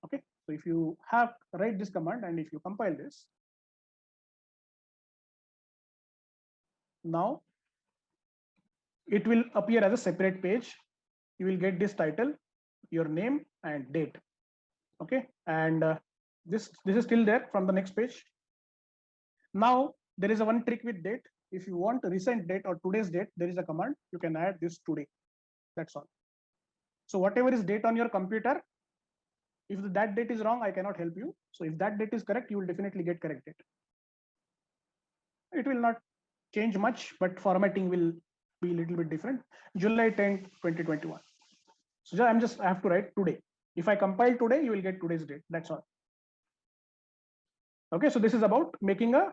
Okay, so if you have write this command and if you compile this, now it will appear as a separate page. You will get this title, your name and date. Okay, and this is still there from the next page. Now there is a one trick with date. If you want recent date or today's date, there is a command. You can add this today. That's all. So whatever is date on your computer, if that date is wrong, I cannot help you. So if that date is correct, you will definitely get correct date. It will not change much, but formatting will be a little bit different. July 10th, 2021. So I have to write today. If I compile today, you will get today's date. That's all. Okay, so this is about making a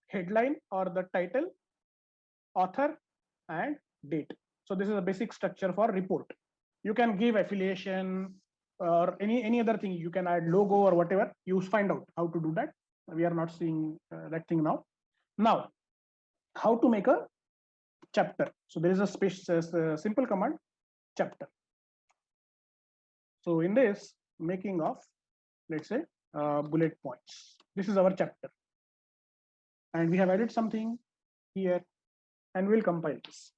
headline or the title, author, and date. So this is a basic structure for report. You can give affiliation or any other thing. You can add logo or whatever. You find out how to do that. We are not seeing that thing now. Now, how to make a chapter? So there is a simple command, chapter. So in this, making of, let's say, bullet points. This is our chapter. And we have added something here and we'll compile this.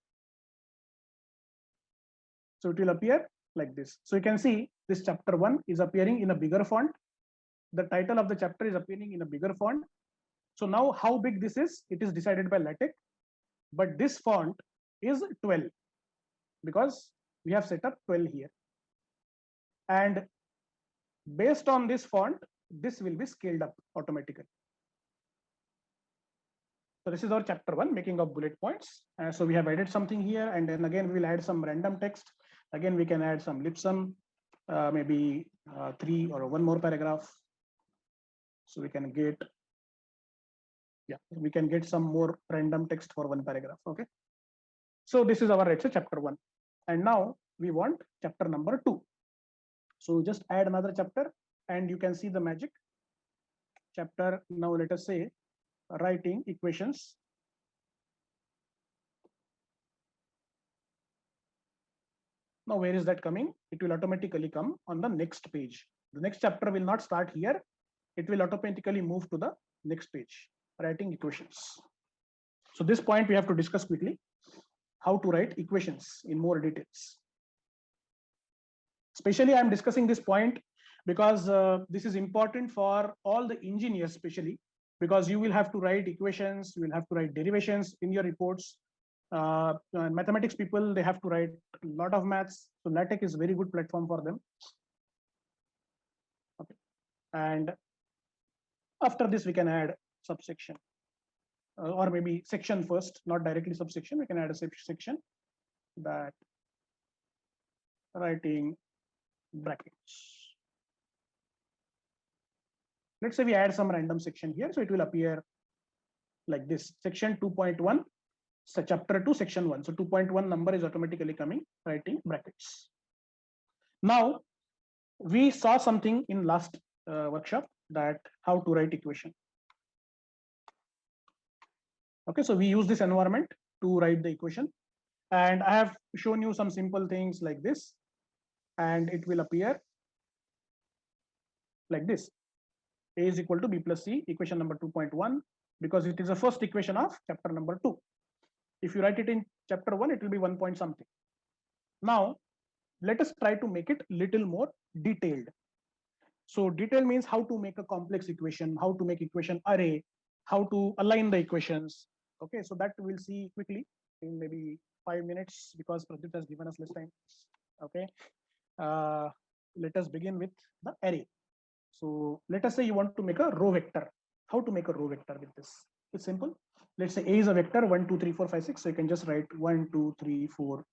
So it will appear like this. So you can see this chapter 1 is appearing in a bigger font. The title of the chapter is appearing in a bigger font. So now how big this is, it is decided by LaTeX. But this font is 12 because we have set up 12 here. And based on this font, this will be scaled up automatically. So this is our chapter 1, making of bullet points. So we have added something here, and then again we will add some random text. Again, we can add some lipsum, maybe 3 or 1 more paragraph. So we can get, we can get some more random text for 1 paragraph. Okay. So this is our, let's say, chapter 1, and now we want chapter number 2. So just add another chapter, and you can see the magic. Chapter, now let us say, writing equations. Now where is that coming? It will automatically come on the next page. The next chapter will not start here. It will automatically move to the next page, writing equations. So this point we have to discuss quickly, how to write equations in more details. Especially I'm discussing this point because this is important for all the engineers, especially because you will have to write equations, you will have to write derivations in your reports. Mathematics people, they have to write a lot of maths. So LaTeX is a very good platform for them. Okay. And after this, we can add subsection or maybe section first, not directly subsection. We can add a section that writing brackets. Let's say we add some random section here. So it will appear like this, section 2.1. So chapter 2, section 1. So 2.1 number is automatically coming, writing brackets. Now, we saw something in last workshop, that how to write equation. Okay, so we use this environment to write the equation. And I have shown you some simple things like this. and it will appear like this. A is equal to B plus C, equation number 2.1, because it is the first equation of chapter number 2. If you write it in chapter 1, it will be 1 point something. Now, let us try to make it little more detailed. So detail means how to make a complex equation, how to make equation array, how to align the equations. Okay, so that we'll see quickly in maybe 5 minutes because Pradeep has given us less time. Okay, let us begin with the array. So let us say you want to make a row vector. How to make a row vector with this? It's simple. Let's say A is a vector 1, 2, 3, 4, 5, 6. So you can just write 1, 2, 3, 4.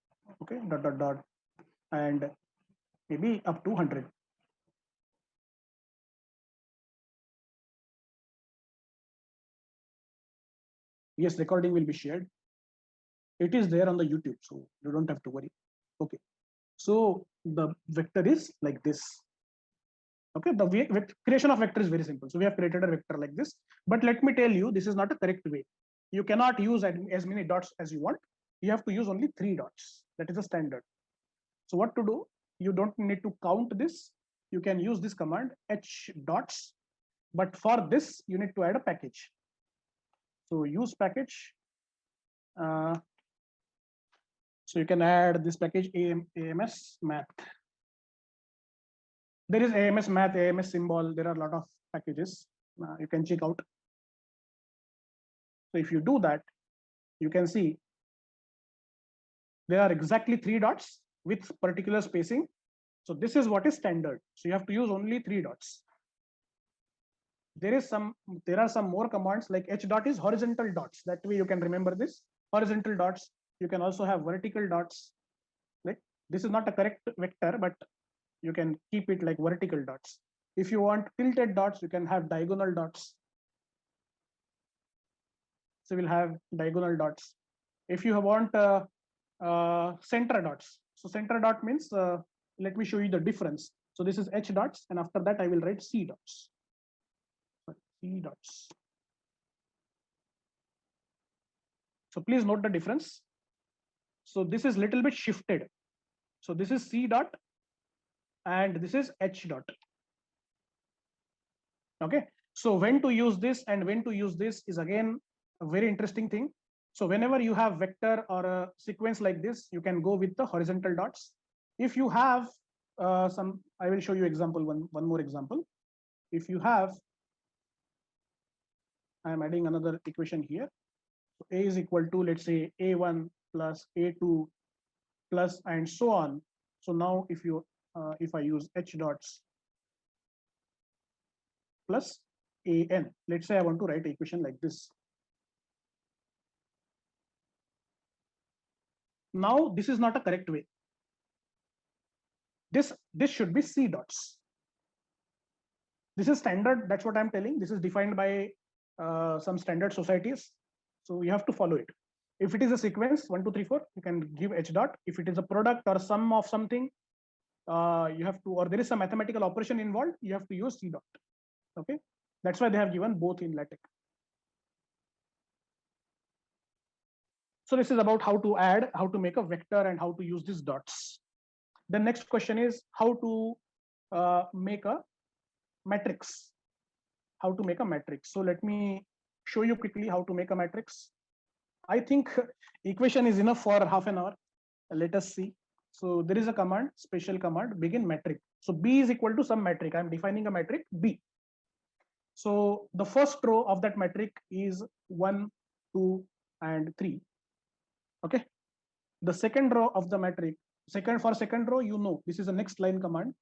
Okay, dot dot dot, and maybe up to 100. Yes, recording will be shared. It is there on the YouTube, so you don't have to worry. Okay, so the vector is like this. Okay, the creation of vector is very simple. So we have created a vector like this, but let me tell you, this is not a correct way. You cannot use as many dots as you want. You have to use only 3 dots. That is the standard. So what to do? You don't need to count this. You can use this command h dots, but for this you need to add a package. So use package. So you can add this package AMS math. There is AMS math, AMS symbol. There are a lot of packages you can check out. So if you do that, you can see there are exactly 3 dots with particular spacing. So this is what is standard. So you have to use only 3 dots. There are some more commands like h dot is horizontal dots. That way you can remember this horizontal dots. You can also have vertical dots. Like this is not a correct vector, but you can keep it like vertical dots. If you want tilted dots, you can have diagonal dots. So we'll have diagonal dots. If you want center dots, so center dot means let me show you the difference. So this is h dots, and after that I will write c dots. C dots. So please note the difference. So this is little bit shifted. So this is c dot, and this is h dot. Okay. So when to use this and when to use this is again a very interesting thing. So whenever you have vector or a sequence like this, you can go with the horizontal dots. If you have I will show you example, one more example. If you have, I am adding another equation here. So A is equal to, let's say, A1 plus A2 plus and so on. So now if I use h dots plus an, let's say I want to write an equation like this. Now this is not a correct way. This should be c dots. This is standard. That's what I'm telling. This is defined by some standard societies. So you have to follow it. If it is a sequence 1, 2, 3, 4, you can give h dot. If it is a product or sum of something, you have to, or there is some mathematical operation involved, you have to use c dot. Okay, that's why they have given both in LaTeX. So this is about how to add, how to make a vector, and how to use these dots. The next question is how to make a matrix. How to make a matrix. So let me show you quickly how to make a matrix. I think equation is enough for half an hour. Let us see. So there is a command, special command, begin metric. So B is equal to some metric. I'm defining a metric B. So the first row of that metric is 1, 2, and 3. Okay. The second row of the metric, second row, you know, this is a next line command.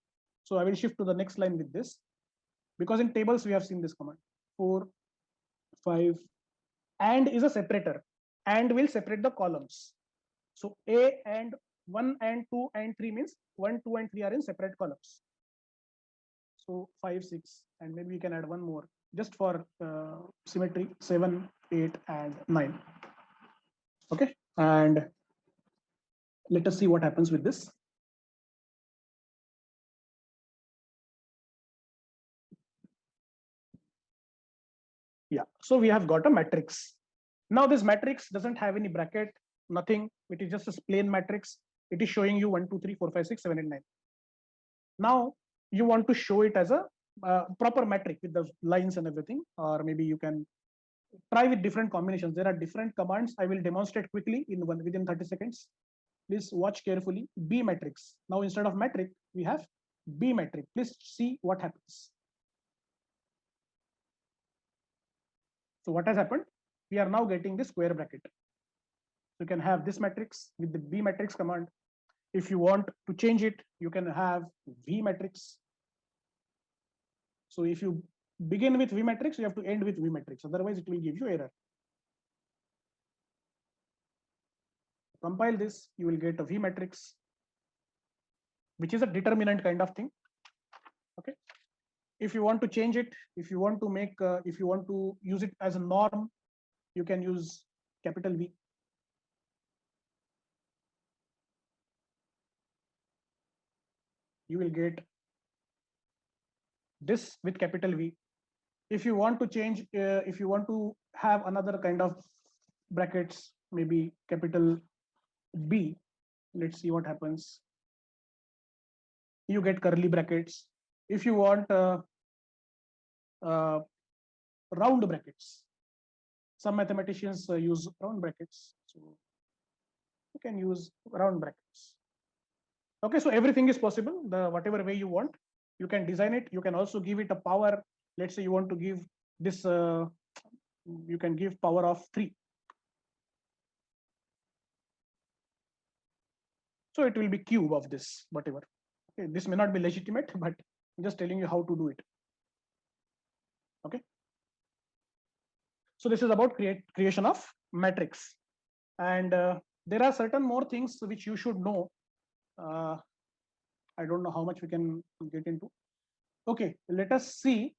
So I will shift to the next line with this, because in tables we have seen this command 4, 5, and is a separator, and will separate the columns. So A and 1 and 2 and 3 means 1, 2, and 3 are in separate columns. So 5, 6, and maybe we can add one more just for symmetry, 7, 8, and 9. Okay, and let us see what happens with this. Yeah, so we have got a matrix. Now this matrix doesn't have any bracket, nothing. It is just a plain matrix. It is showing you 1, 2, 3, 4, 5, 6, 7, and 9. Now you want to show it as a proper metric with the lines and everything, or maybe you can try with different combinations. There are different commands. I will demonstrate quickly within 30 seconds. Please watch carefully. B matrix. Now instead of metric, we have B metric. Please see what happens. So what has happened? We are now getting the square bracket. You can have this matrix with the B matrix command. If you want to change it, you can have V matrix. So if you begin with V matrix, you have to end with V matrix. Otherwise, it will give you error. Compile this, you will get a V matrix, which is a determinant kind of thing. Okay. If you want to change it, if you want to make, if you want to use it as a norm, you can use capital V. You will get this with capital V. If you want to change, if you want to have another kind of brackets, maybe capital B, let's see what happens. You get curly brackets. If you want round brackets, some mathematicians use round brackets, so you can use round brackets. Okay, so everything is possible. The whatever way you want, you can design it. You can also give it a power. Let's say you want to give this, you can give power of 3. So it will be cube of this, whatever. Okay, this may not be legitimate, but I'm just telling you how to do it. Okay. So this is about creation of matrix. And there are certain more things which you should know. I don't know how much we can get into. Okay, let us see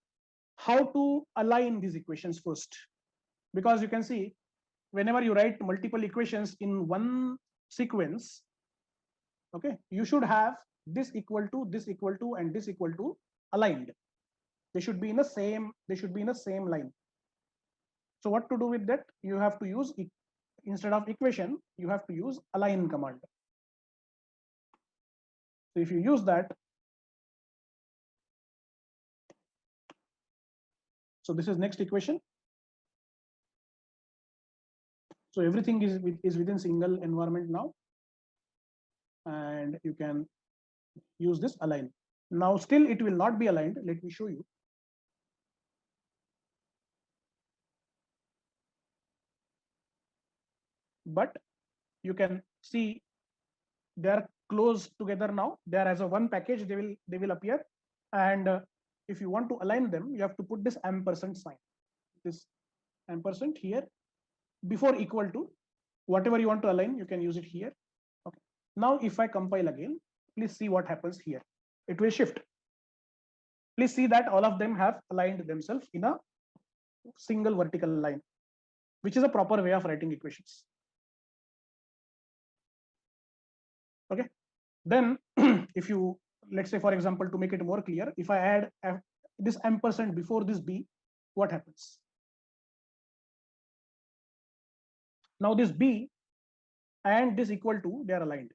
how to align these equations first. Because you can see, whenever you write multiple equations in one sequence, okay, you should have this equal to, this equal to, and this equal to aligned. They should be in the same, they should be in the same line. So what to do with that? You have to use, instead of equation, you have to use align command. So if you use that, so this is next equation. So everything is within single environment now, and you can use this align. Now still it will not be aligned. Let me show you. But you can see they are close together now. They are as a one package. They will appear. And if you want to align them, you have to put this ampersand sign. This ampersand here before equal to whatever you want to align. You can use it here. Okay. Now if I compile again, please see what happens here. It will shift. Please see that all of them have aligned themselves in a single vertical line, which is a proper way of writing equations. Okay. Then if you, let's say, for example, to make it more clear, if I add this ampersand before this B, what happens? Now this B and this equal to, they are aligned.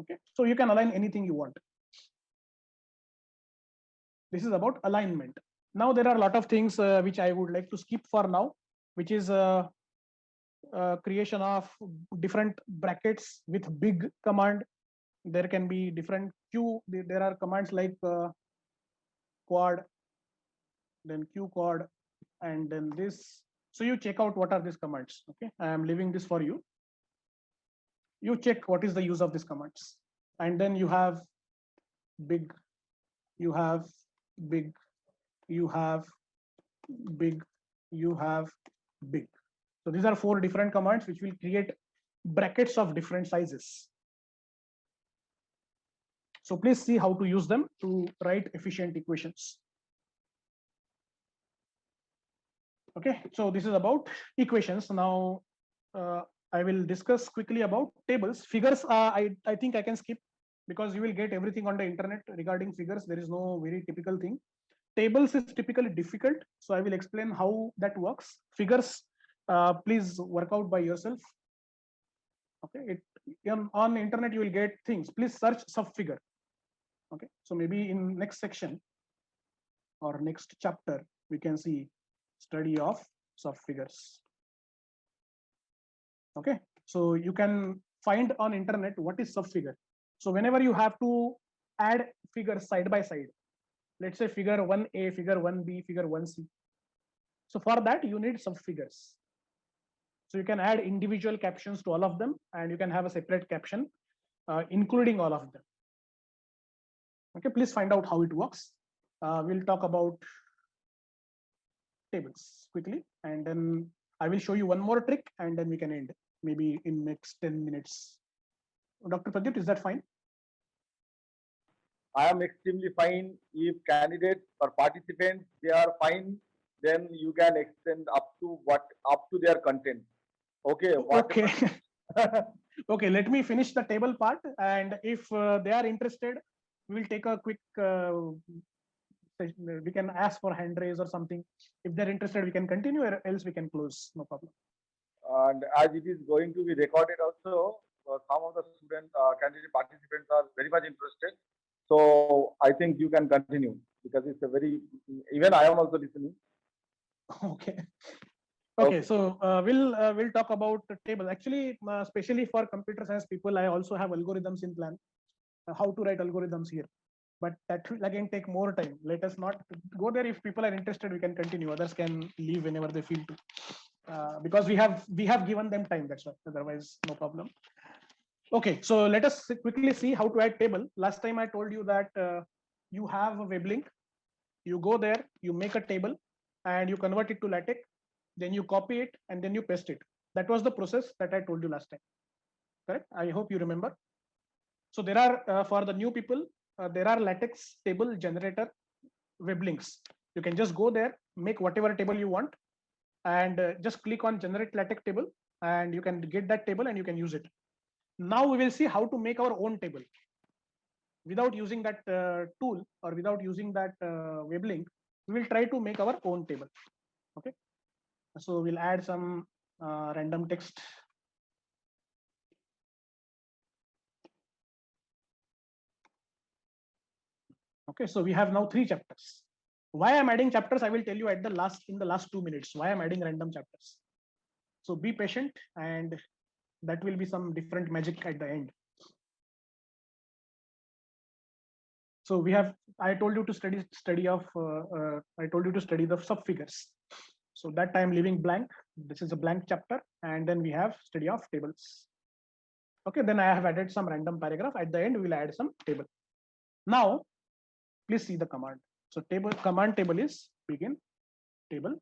Okay. So you can align anything you want. This is about alignment. Now there are a lot of things which I would like to skip for now, which is creation of different brackets with big command. There can be different Q. There are commands like quad, then Q quad, and then this. So you check out what are these commands. Okay, I am leaving this for you. You check what is the use of these commands, and then you have big, you have big, you have big, you have big. So these are 4 different commands which will create brackets of different sizes. So please see how to use them to write efficient equations. Okay, so this is about equations. Now I will discuss quickly about tables. Figures, I think I can skip because you will get everything on the internet regarding figures. There is no very typical thing. Tables is typically difficult, so I will explain how that works. Figures, please work out by yourself. Okay, on the internet you will get things. Please search subfigure. Okay, so maybe in next section or next chapter, we can see study of subfigures. Okay, so you can find on internet what is subfigure. So whenever you have to add figures side by side, let's say figure 1a, figure 1b, figure 1c. So for that, you need subfigures. So you can add individual captions to all of them, and you can have a separate caption including all of them. Okay, please find out how it works. We'll talk about tables quickly, and then I will show you one more trick, and then we can end maybe in next 10 minutes. Dr. Pradyut, is that fine? I am extremely fine. If candidates or participants they are fine, then you can extend up to their content. Okay. Okay. Okay, let me finish the table part, and if they are interested, we will take a quick we can ask for hand raise or something. If they're interested, we can continue, or else we can close, no problem. And as it is going to be recorded also, some of the student candidate participants are very much interested. So I think you can continue because it's a very, even I am also listening. Okay. Okay, so we'll talk about the table. Actually, especially for computer science people, I also have algorithms in plan. How to write algorithms here, but that will again take more time. Let us not go there. If people are interested, we can continue. Others can leave whenever they feel to, because we have given them time. That's why. Otherwise, no problem. Okay, so let us quickly see how to add table. Last time I told you that you have a web link. You go there, you make a table, and you convert it to LaTeX. Then you copy it and then you paste it. That was the process that I told you last time. Correct? I hope you remember. So there are for the new people, there are LaTeX table generator web links. You can just go there, make whatever table you want, and just click on generate LaTeX table, and you can get that table and you can use it. Now we will see how to make our own table without using that tool or without using that web link. We will try to make our own table. Okay, so we'll add some random text. Okay, so we have now 3 chapters. Why I'm adding chapters, I will tell you at the last, in the last 2 minutes, why I'm adding random chapters. So be patient, and that will be some different magic at the end. So we have, I told you to study I told you to study the subfigures. So that I'm leaving blank. This is a blank chapter, and then we have study of tables. Okay, then I have added some random paragraph. At the end, we will add some table. Now, please see the command. So table command table is begin table.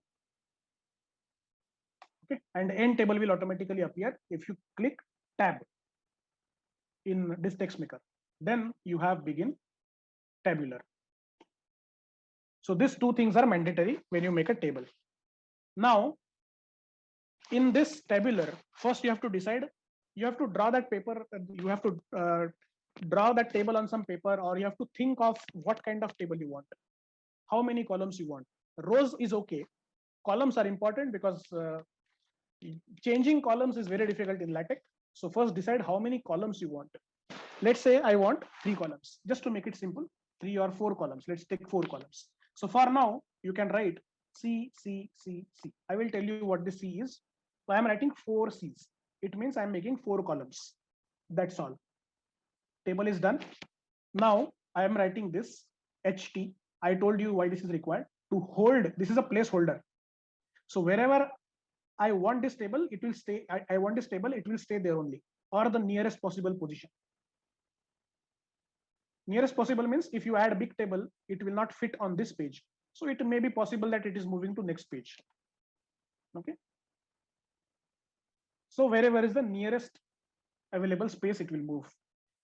Okay, and end table will automatically appear if you click tab in this text maker. Then you have begin tabular. So these 2 things are mandatory when you make a table. Now, in this tabular, first you have to decide, you have to draw that paper, you have to draw that table on some paper, or you have to think of what kind of table you want, how many columns you want. Rows is okay. Columns are important because changing columns is very difficult in LaTeX. So first decide how many columns you want. Let's say I want 3 columns, just to make it simple, 3 or 4 columns. Let's take 4 columns. So for now, you can write C, C, C, C. I will tell you what the C is. So I am writing 4 C's. It means I am making 4 columns. That's all. Table is done. Now I am writing this HT. I told you why this is required. To hold, this is a placeholder. So wherever I want this table, it will stay. I want this table, it will stay there only, or the nearest possible position. Nearest possible means if you add a big table, it will not fit on this page. So it may be possible that it is moving to next page. Okay. So wherever is the nearest available space, it will move.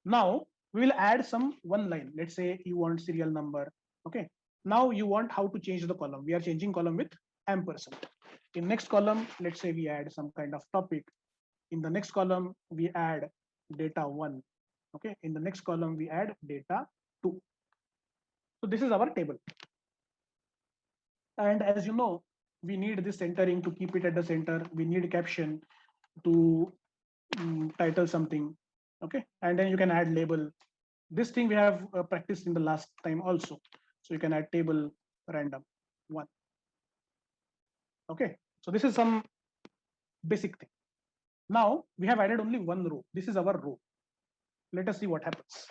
Now we will add some one line. Let's say you want serial number. Okay. Now you want how to change the column. We are changing column with ampersand. In next column, let's say we add some kind of topic. In the next column, we add data 1. Okay. In the next column, we add data 2. So this is our table. And as you know, we need this centering to keep it at the center. We need caption to title something. Okay. And then you can add label. This thing we have practiced in the last time also. So you can add table random 1. Okay, so this is some basic thing. Now we have added only one row. This is our row. Let us see what happens.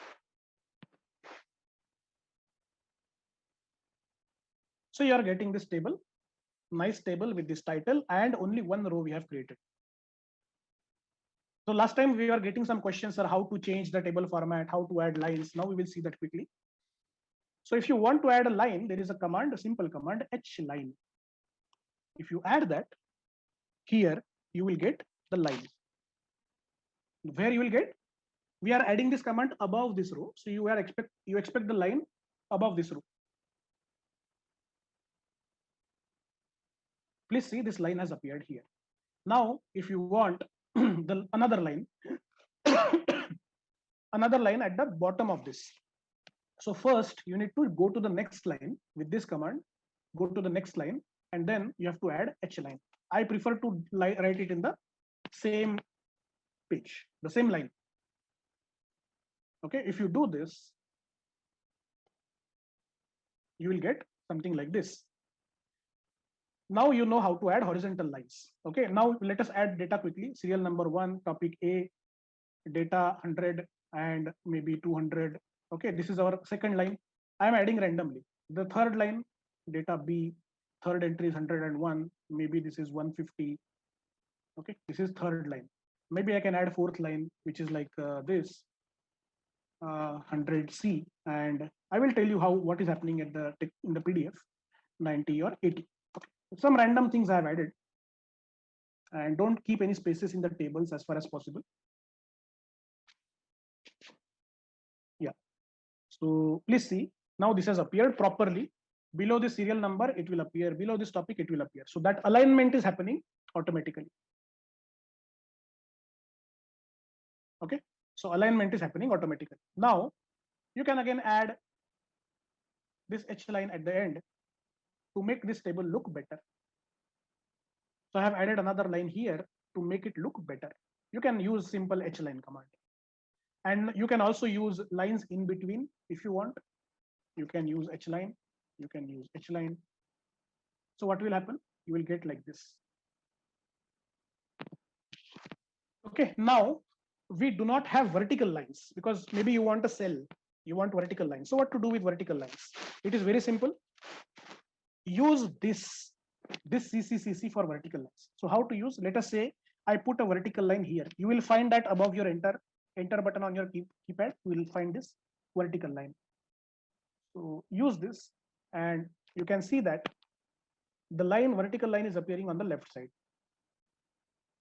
So you are getting this table, nice table with this title, and only one row we have created. So last time we were getting some questions on how to change the table format, how to add lines. Now we will see that quickly. So if you want to add a line, there is a command, a simple command, hline. If you add that, here you will get the line. Where you will get? We are adding this command above this row. So you expect the line above this row. Please see this line has appeared here. Now, if you want another line, another line at the bottom of this. So first you need to go to the next line with this command, go to the next line, and then you have to add hline. I prefer to write it in the same page, the same line. Okay, if you do this, you will get something like this. Now you know how to add horizontal lines. Okay, now let us add data quickly. Serial number 1, topic A, data 100 and maybe 200. Okay, this is our second line. I am adding randomly. The third line, data B, third entry is 101. Maybe this is 150. Okay, this is third line. Maybe I can add fourth line, which is like this 100C, and I will tell you what is happening at in the PDF 90 or 80. Okay. Some random things I have added, and don't keep any spaces in the tables as far as possible. Yeah, so please see, now this has appeared properly. Below the serial number it will appear, below this topic it will appear, so that alignment is happening automatically. Okay, so alignment is happening automatically. Now you can again add this hline at the end to make this table look better. So I have added another line here to make it look better. You can use simple hline command, and you can also use lines in between if you want. You can use hline, you can use hline. So what will happen? You will get like this. Okay, now we do not have vertical lines because maybe you want a cell, you want vertical lines. So what to do with vertical lines? It is very simple. Use this CCCC for vertical lines. So how to use? Let us say I put a vertical line here. You will find that above your enter button on your keypad, you will find this vertical line. So use this, and you can see that the vertical line is appearing on the left side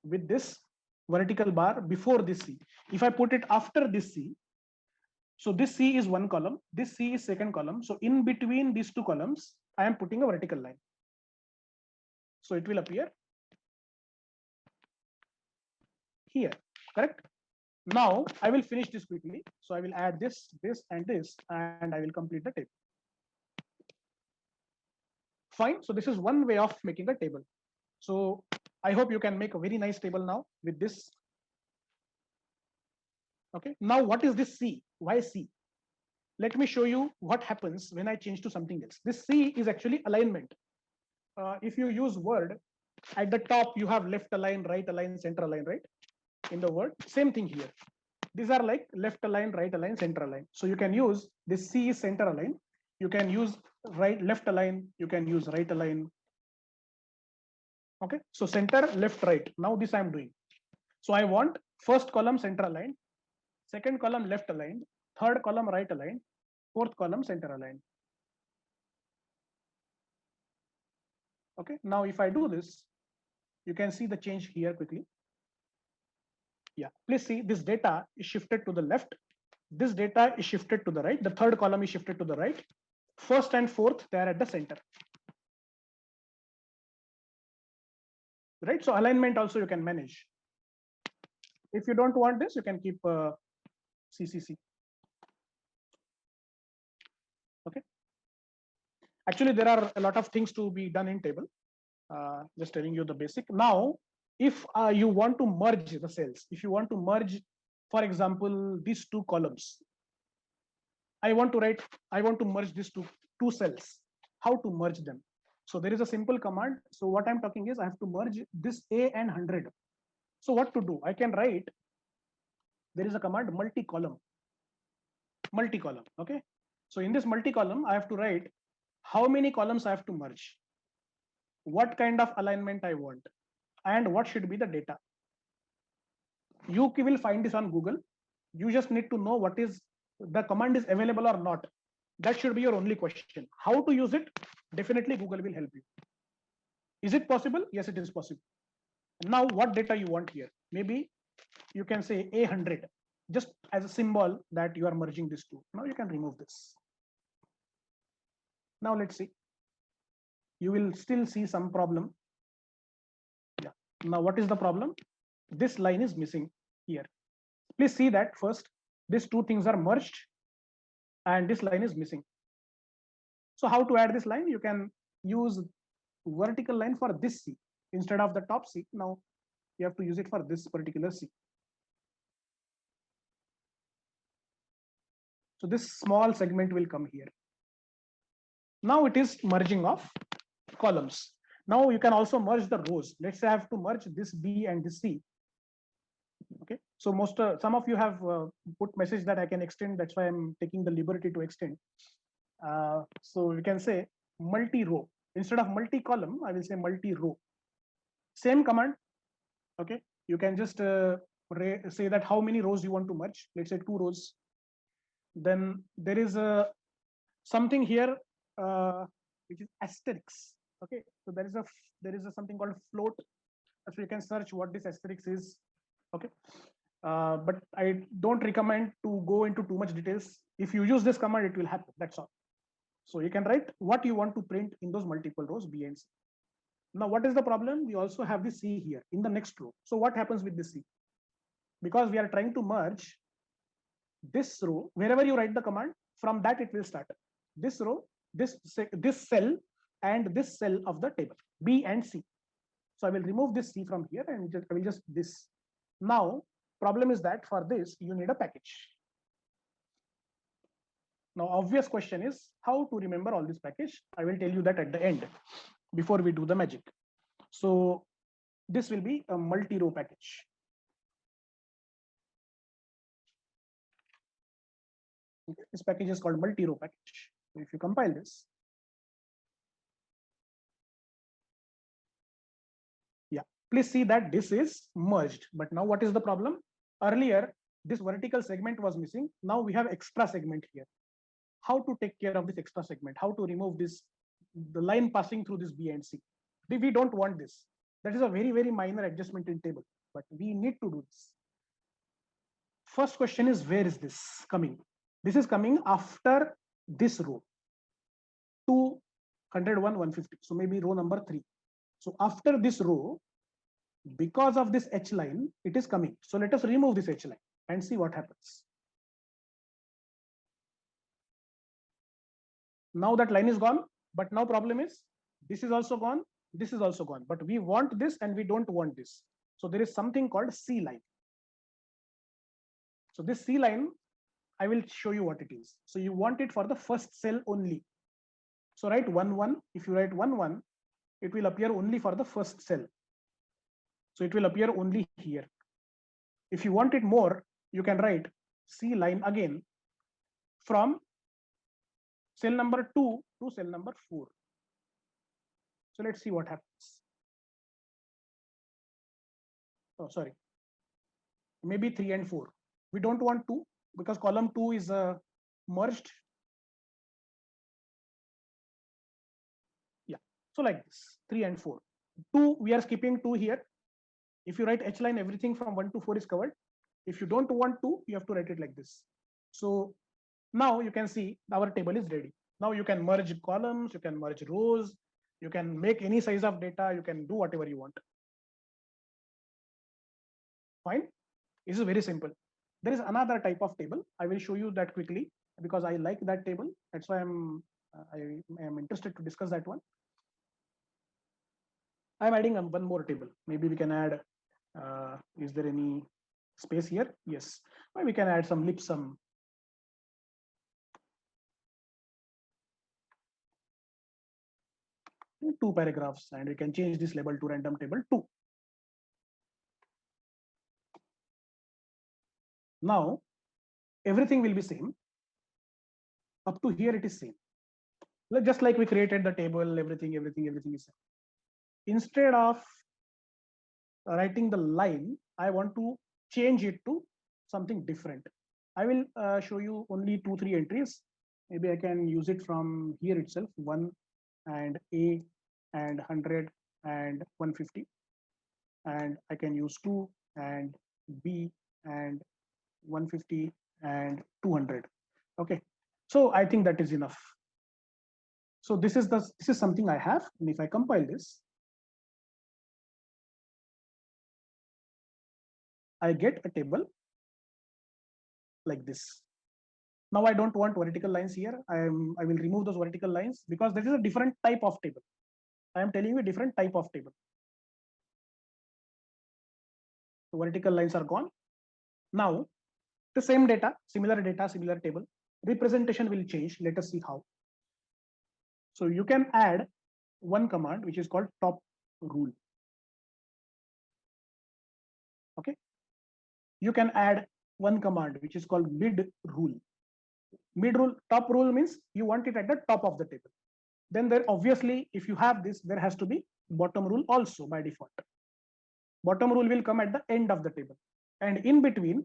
with this vertical bar before this C. If I put it after this C, so this C is one column, this C is second column. So in between these two columns, I am putting a vertical line. So it will appear here, correct? Now I will finish this quickly. So I will add this, and this, and I will complete the table. Fine. So this is one way of making a table. So I hope you can make a very nice table now with this. Okay. Now what is this C? Why C? Let me show you what happens when I change to something else. This C is actually alignment. If you use Word, at the top you have left align, right align, center align, right? In the Word, same thing here. These are like left align, right align, center align. So you can use this C is center align. You can use left align. You can use right align. Okay. So center, left, right. Now this I'm doing. So I want first column center aligned, second column left aligned, third column right aligned, fourth column center aligned. Okay. Now if I do this, you can see the change here quickly. Yeah, please see this data is shifted to the left. This data is shifted to the right. The third column is shifted to the right. First and fourth, they are at the center. Right. So alignment also you can manage. If you don't want this, you can keep CCC. Okay. Actually, there are a lot of things to be done in table. Just telling you the basic. Now, if you want to merge the cells, if you want to merge, for example, these two columns, I want to merge these two cells. How to merge them? So there is a simple command. So what I'm talking is I have to merge this A and 100. So what to do? I can write, there is a command multi-column. Okay. So in this multi-column, I have to write how many columns I have to merge, what kind of alignment I want, and what should be the data. You will find this on Google. You just need to know what is the command is available or not. That should be your only question. How to use it? Definitely Google will help you. Is it possible? Yes, it is possible. Now, what data you want here? Maybe you can say A100, just as a symbol that you are merging these two. Now you can remove this. Now let's see. You will still see some problem. Yeah. Now what is the problem? This line is missing here. Please see that first. These two things are merged, and this line is missing. So how to add this line? You can use vertical line for this C instead of the top C. Now you have to use it for this particular C. So this small segment will come here. Now it is merging of columns. Now you can also merge the rows. Let's say I have to merge this B and this C. Okay. So some of you have put message that I can extend. That's why I'm taking the liberty to extend. So we can say multi-row. Instead of multi-column, I will say multi-row. Same command. Okay. You can just say that how many rows you want to merge. Let's say 2 rows. Then there is something here which is asterisk. Okay. So there is a something called float. So you can search what this asterisk is. Okay. But I don't recommend to go into too much details. If you use this command, it will happen. That's all. So you can write what you want to print in those multiple rows B and C. Now, what is the problem? We also have the C here in the next row. So what happens with the C? Because we are trying to merge this row, wherever you write the command, from that it will start. This row, this cell, and this cell of the table, B and C. So I will remove this C from here and I will just this. Now, problem is that for this, you need a package. Now, obvious question is how to remember all this package. I will tell you that at the end before we do the magic. So this will be a multi-row package. Okay. This package is called multi-row package. So if you compile this, yeah, please see that this is merged. But now what is the problem? Earlier, this vertical segment was missing. Now we have extra segment here. How to take care of this extra segment? How to remove this, the line passing through this B and C? We don't want this. That is a very, very minor adjustment in table, but we need to do this. First question is, where is this coming? This is coming after this row, 201, 150. So maybe row number 3. So after this row, because of this H line, it is coming. So let us remove this H line and see what happens. Now that line is gone, but now problem is this is also gone, this is also gone, but we want this and we don't want this. So there is something called C line. So this C line, I will show you what it is. So you want it for the first cell only. So write 1, 1. If you write 1, 1, it will appear only for the first cell. So it will appear only here. If you want it more, you can write C line again from cell number 2 to cell number 4. So let's see what happens. Oh, sorry. Maybe 3 and 4. We don't want 2 because column 2 is merged. Yeah. So like this, 3 and 4. 2, we are skipping 2 here. If you write H line, everything from 1 to 4 is covered. If you don't want 2, you have to write it like this. So now you can see our table is ready. Now you can merge columns, you can merge rows, you can make any size of data, you can do whatever you want. Fine. This is very simple. There is another type of table. I will show you that quickly because I like that table. That's why I am interested to discuss that one. I'm adding one more table. Maybe we can add, is there any space here? Yes. We can add some lip sum. 2 paragraphs, and we can change this label to random table 2. Now everything will be same. Up to here it is same. Just like we created the table, everything is same. Instead of writing the line, I want to change it to something different. I will show you only 2-3 entries. Maybe I can use it from here itself, 1 and A and 100 and 150. And I can use 2 and B and 150 and 200. Okay, so I think that is enough. So this is something I have, and if I compile this, I get a table like this. Now I don't want vertical lines here. I will remove those vertical lines because this is a different type of table. I am telling you a different type of table. The vertical lines are gone. Now the same data, similar table, representation will change. Let us see how. So you can add one command which is called top rule. Okay. You can add one command which is called mid rule. Mid rule, top rule means you want it at the top of the table. Then there obviously, if you have this, there has to be bottom rule also by default. Bottom rule will come at the end of the table, and in between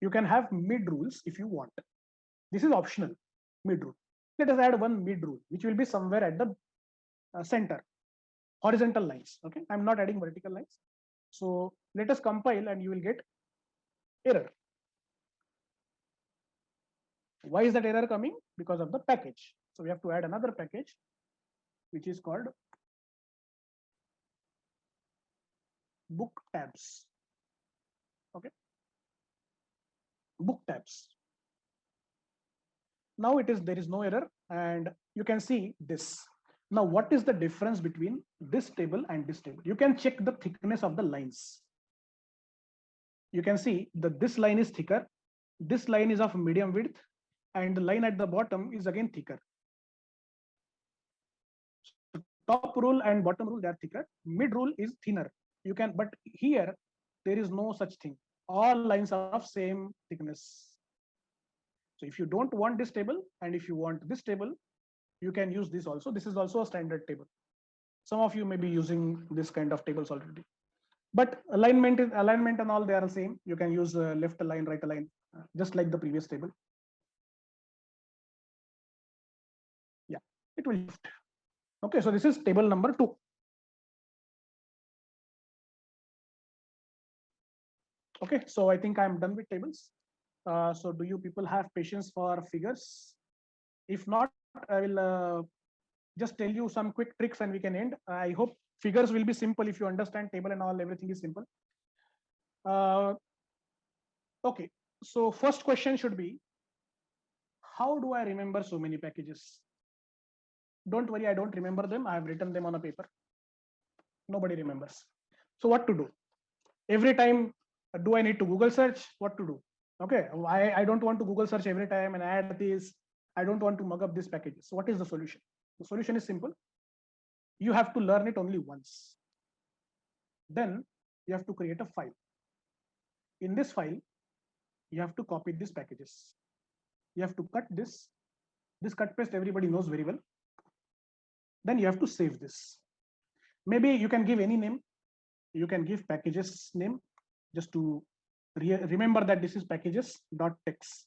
you can have mid rules if you want. This is optional, mid rule. Let us add one mid rule which will be somewhere at the center, horizontal lines. Okay, I'm not adding vertical lines. So let us compile and you will get error. Why is that error coming? Because of the package. So we have to add another package which is called book tabs. Okay, book tabs. Now there is no error, and you can see this. Now what is the difference between this table and this table? You can check the thickness of the lines. You can see that this line is thicker, this line is of medium width, and the line at the bottom is again thicker. So top rule and bottom rule, they are thicker. Mid rule is thinner. You can, but here there is no such thing. All lines are of same thickness. So if you don't want this table and if you want this table, you can use this also. This is also a standard table. Some of you may be using this kind of tables already. But alignment and all, they are the same. You can use left align, right align, just like the previous table. Yeah, it will shift. Okay, so this is table number 2. Okay, so I think I'm done with tables. So do you people have patience for figures? If not, I will just tell you some quick tricks and we can end. I hope figures will be simple. If you understand table and all, everything is simple. Okay, so first question should be, how do I remember so many packages? Don't worry, I don't remember them. I have written them on a paper. Nobody remembers. So what to do? Every time, do I need to Google search? What to do? Okay, I don't want to Google search every time and add this. I don't want to mug up these packages. So what is the solution? The solution is simple. You have to learn it only once. Then you have to create a file. In this file, you have to copy these packages. You have to cut this. This cut paste everybody knows very well. Then you have to save this. Maybe you can give any name. You can give packages name just to remember that this is packages.txt.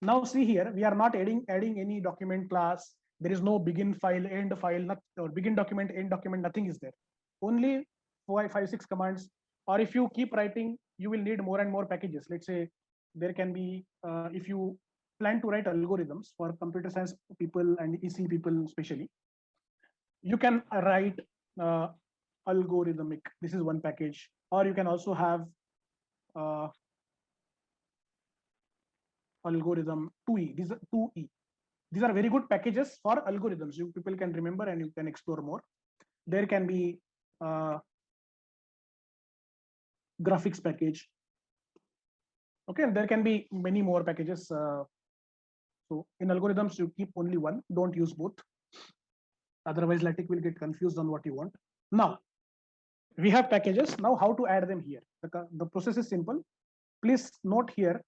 Now see here, we are not adding any document class. There is no begin file, end file, or begin document, end document, nothing is there. Only 4, 5, 6 commands. Or if you keep writing, you will need more and more packages. Let's say there can be, if you plan to write algorithms for computer science people and EC people especially, you can write algorithmic. This is one package. Or you can also have algorithm 2e. These are 2e. These are very good packages for algorithms. You people can remember and you can explore more. There can be graphics package. Okay, and there can be many more packages. So in algorithms, you keep only one. Don't use both. Otherwise, LaTeX will get confused on what you want. Now, we have packages. Now, how to add them here? The process is simple. Please note here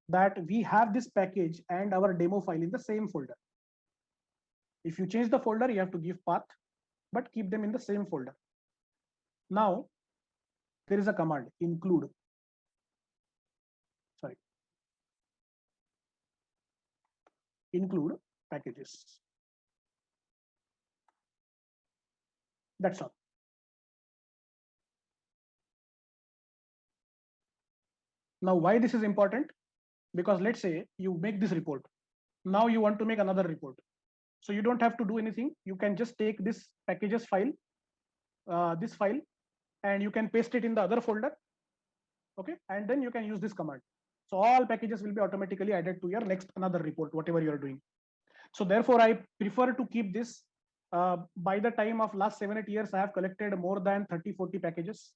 that we have this package and our demo file in the same folder. If you change the folder, you have to give path, but keep them in the same folder. Now, there is a command, include. Include packages. That's all. Now, why this is important? Because let's say you make this report. Now you want to make another report. So you don't have to do anything. You can just take this packages file, this file, and you can paste it in the other folder. Okay, and then you can use this command. So all packages will be automatically added to your next another report, whatever you are doing. So therefore, I prefer to keep this. By the time of last 7-8 years, I have collected more than 30-40 packages.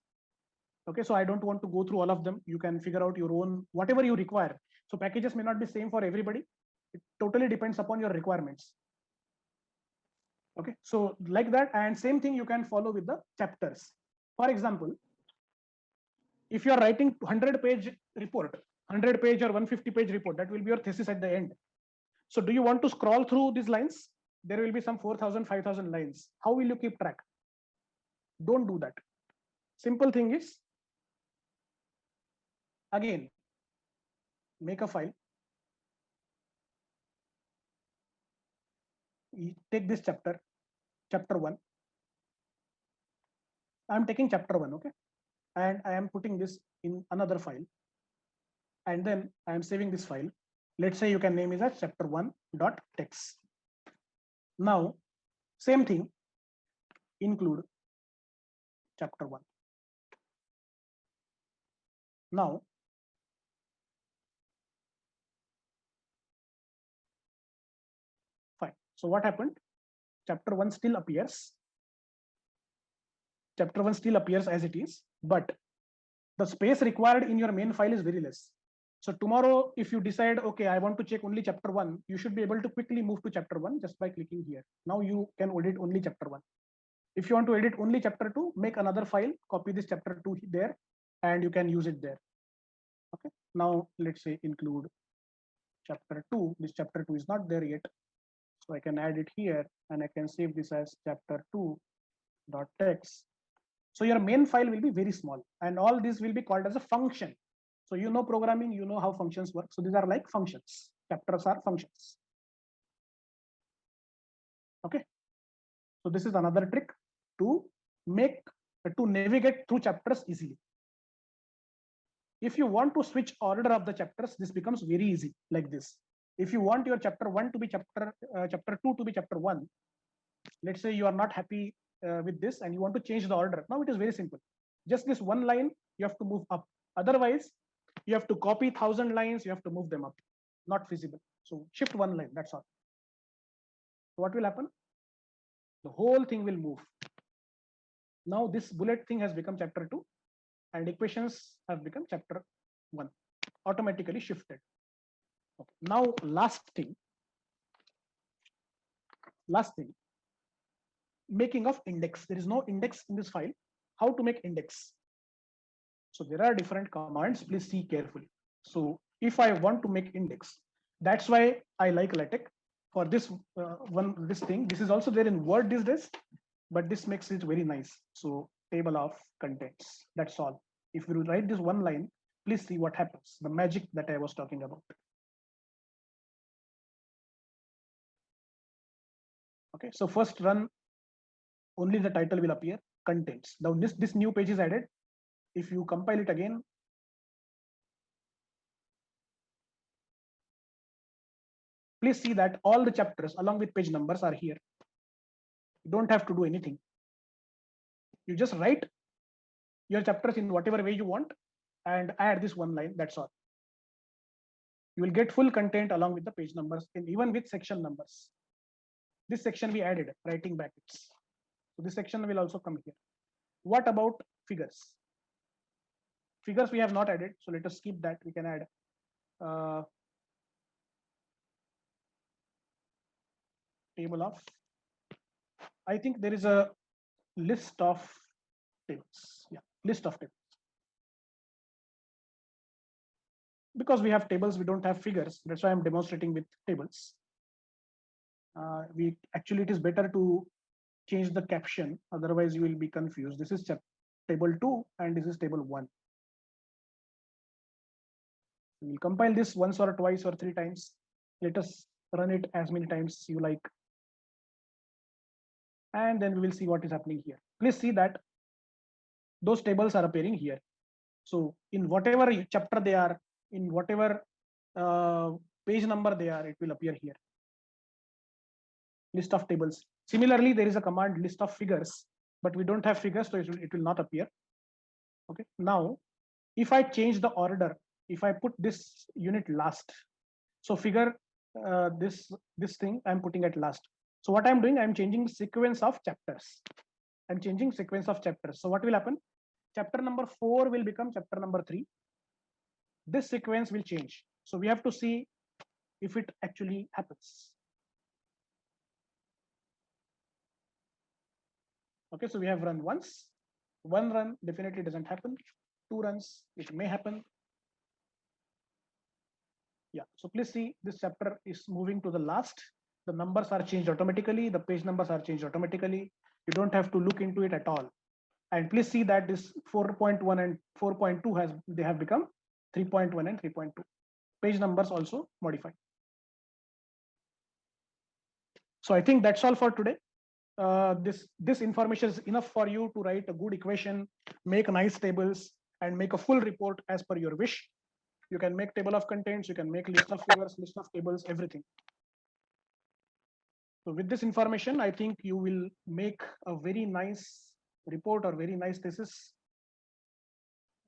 Okay, so I don't want to go through all of them. You can figure out your own, whatever you require. So packages may not be same for everybody. It totally depends upon your requirements. Okay, so like that, and same thing you can follow with the chapters. For example, if you are writing 100-page report, 100-page or 150-page report, that will be your thesis at the end. So do you want to scroll through these lines? There will be some 4,000, 5,000 lines. How will you keep track? Don't do that. Simple thing is, again, make a file. You take this chapter 1. I'm taking chapter 1, okay? And I am putting this in another file. And then I am saving this file. Let's say you can name it as chapter1.text. Now, same thing, include chapter 1. Now, fine. So what happened? Chapter 1 still appears. Chapter 1 still appears as it is, but the space required in your main file is very less. So tomorrow, if you decide, okay, I want to check only chapter 1, you should be able to quickly move to chapter 1 just by clicking here. Now you can edit only chapter 1. If you want to edit only chapter 2, make another file, copy this chapter 2 there, and you can use it there. Okay. Now let's say include chapter 2. This chapter 2 is not there yet. So I can add it here and I can save this as chapter 2.text. So your main file will be very small and all this will be called as a function. So you know programming, you know how functions work. So these are like functions. Chapters are functions. Okay. So this is another trick to navigate through chapters easily. If you want to switch order of the chapters, this becomes very easy like this. If you want your chapter 1 to be chapter 2 to be chapter 1, let's say you are not happy with this and you want to change the order. Now it is very simple. Just this one line, you have to move up. Otherwise, you have to copy 1,000 lines, you have to move them up. Not feasible. So shift one line, that's all. What will happen? The whole thing will move. Now this bullet thing has become chapter 2 and equations have become chapter 1, automatically shifted. Okay. Now last thing, making of index. There is no index in this file. How to make index? So there are different commands. Please see carefully. So if I want to make index, that's why I like LaTeX for this this thing. This is also there in Word these days, but this makes it very nice. So table of contents. That's all. If you write this one line, please see what happens. The magic that I was talking about. Okay. So first run. Only the title will appear. Contents. Now this new page is added. If you compile it again, please see that all the chapters along with page numbers are here. You don't have to do anything. You just write your chapters in whatever way you want and add this one line. That's all. You will get full content along with the page numbers and even with section numbers. This section we added, writing brackets. So this section will also come here. What about figures? Figures we have not added, so let us skip that. We can add table of, I think there is a list of tables. Yeah, list of tables. Because we have tables, we don't have figures. That's why I'm demonstrating with tables. It is better to change the caption, otherwise you will be confused. This is table 2 and this is table 1. We'll compile this once or twice or 3 times. Let us run it as many times you like. And then we will see what is happening here. Please see that those tables are appearing here. So in whatever chapter they are, in whatever page number they are, it will appear here. List of tables. Similarly, there is a command list of figures, but we don't have figures, so it will not appear. Okay. Now, if I change the order, if I put this unit last, so figure this thing I'm putting at last. So what I'm doing, I'm changing sequence of chapters. I'm changing sequence of chapters. So what will happen? Chapter number 4 will become chapter number 3. This sequence will change. So we have to see if it actually happens. Okay, so we have run once. One run definitely doesn't happen. 2 runs, it may happen. Yeah, so please see this chapter is moving to the last. The numbers are changed automatically. The page numbers are changed automatically. You don't have to look into it at all. And please see that this 4.1 and 4.2 they have become 3.1 and 3.2. Page numbers also modified. So I think that's all for today. This information is enough for you to write a good equation, make nice tables, and make a full report as per your wish. You can make table of contents, you can make list of figures, list of tables, everything. So with this information, I think you will make a very nice report or very nice thesis.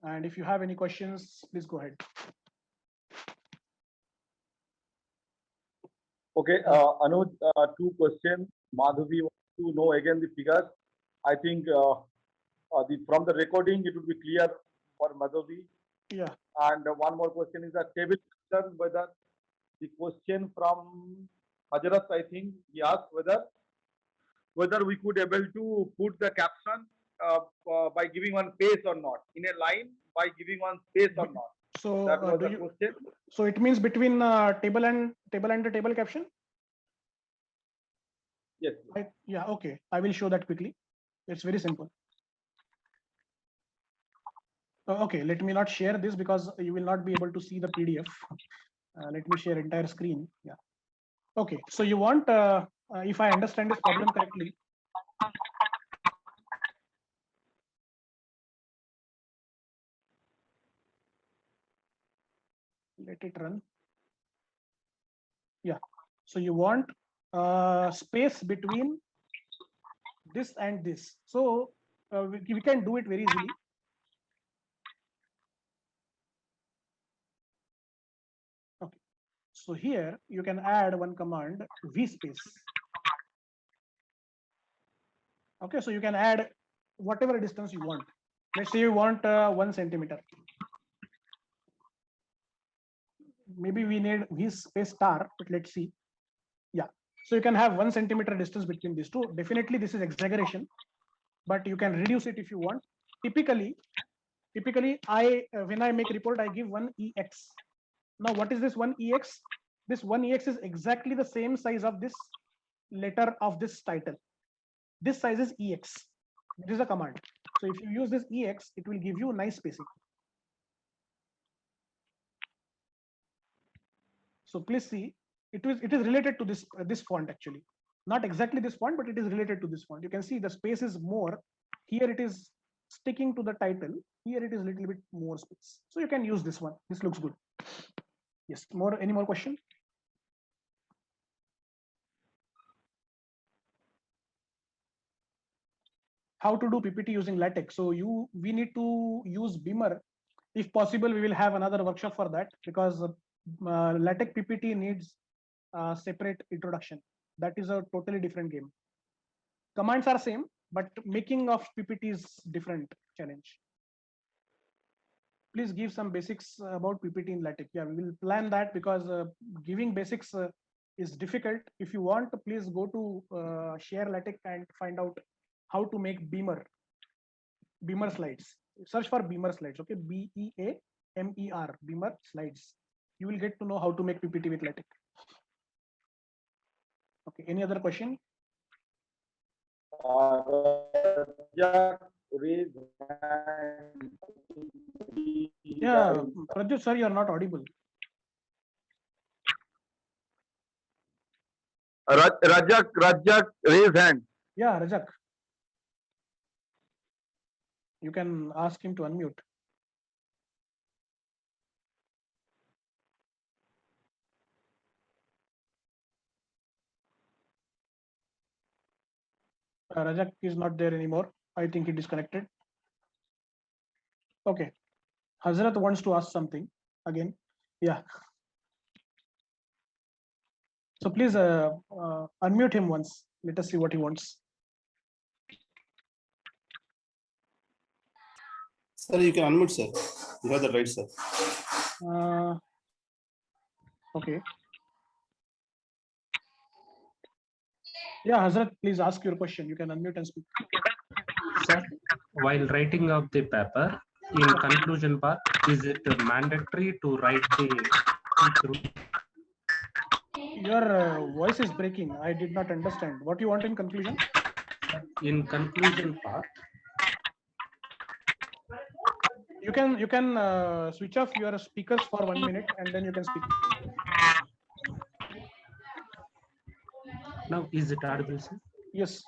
And if you have any questions, please go ahead. Okay, Anuj, 2 questions. Madhavi wants to know again the figures. I think from the recording, it would be clear for Madhavi. Yeah. And one more question is a table question, whether the question from Hajarat, I think, he asked whether we could able to put the caption by giving one space or not, in a line by giving one space or not. So that was the question. So it means between table and the table caption? Yes. Yeah, okay. I will show that quickly. It's very simple. Okay, let me not share this because you will not be able to see the PDF. Let me share entire screen. Yeah. Okay, so you want, if I understand this problem correctly, let it run. Yeah, so you want space between this and this. So we can do it very easily. Okay, so here you can add one command, vspace. Okay, so you can add whatever distance you want. Let's say you want 1 centimeter. Maybe we need vspace star, but let's see. Yeah, so you can have 1 centimeter distance between these two. Definitely this is exaggeration, but you can reduce it if you want. Typically I when I make report, I give 1 ex. Now what is this 1 ex? This 1 ex is exactly the same size of this letter of this title. This size is ex. This is a command. So if you use this ex, it will give you nice spacing. So please see, it is related to this font actually. Not exactly this font, but it is related to this font. You can see the space is more. Here it is sticking to the title. Here it is a little bit more space. So you can use this one. This looks good. Yes. Any more question? How to do PPT using LaTeX? So we need to use Beamer. If possible, we will have another workshop for that because LaTeX PPT needs separate introduction. That is a totally different game. Commands are same, but making of PPT is different challenge. Please give some basics about PPT in LaTeX. Yeah, we will plan that because giving basics is difficult. If you want, please go to share LaTeX and find out how to make Beamer slides. Search for Beamer slides. Okay, BEAMER Beamer slides. You will get to know how to make PPT with LaTeX. Okay, any other question? Yeah, Pradyut sir, you are not audible. Rajak, raise hand. Yeah, Rajak. You can ask him to unmute. Rajak is not there anymore. I think he disconnected. Okay. Hazrat wants to ask something again. Yeah. So please unmute him once. Let us see what he wants. Sir, you can unmute, sir. You have the right, sir. Okay. Yeah, Hazrat, please ask your question. You can unmute and speak. Sir, while writing of the paper, in conclusion part, is it mandatory to write the through? Your voice is breaking. I did not understand. What you want in conclusion? In conclusion part, you can switch off your speakers for 1 minute and then you can speak. now is it audible, sir? Yes.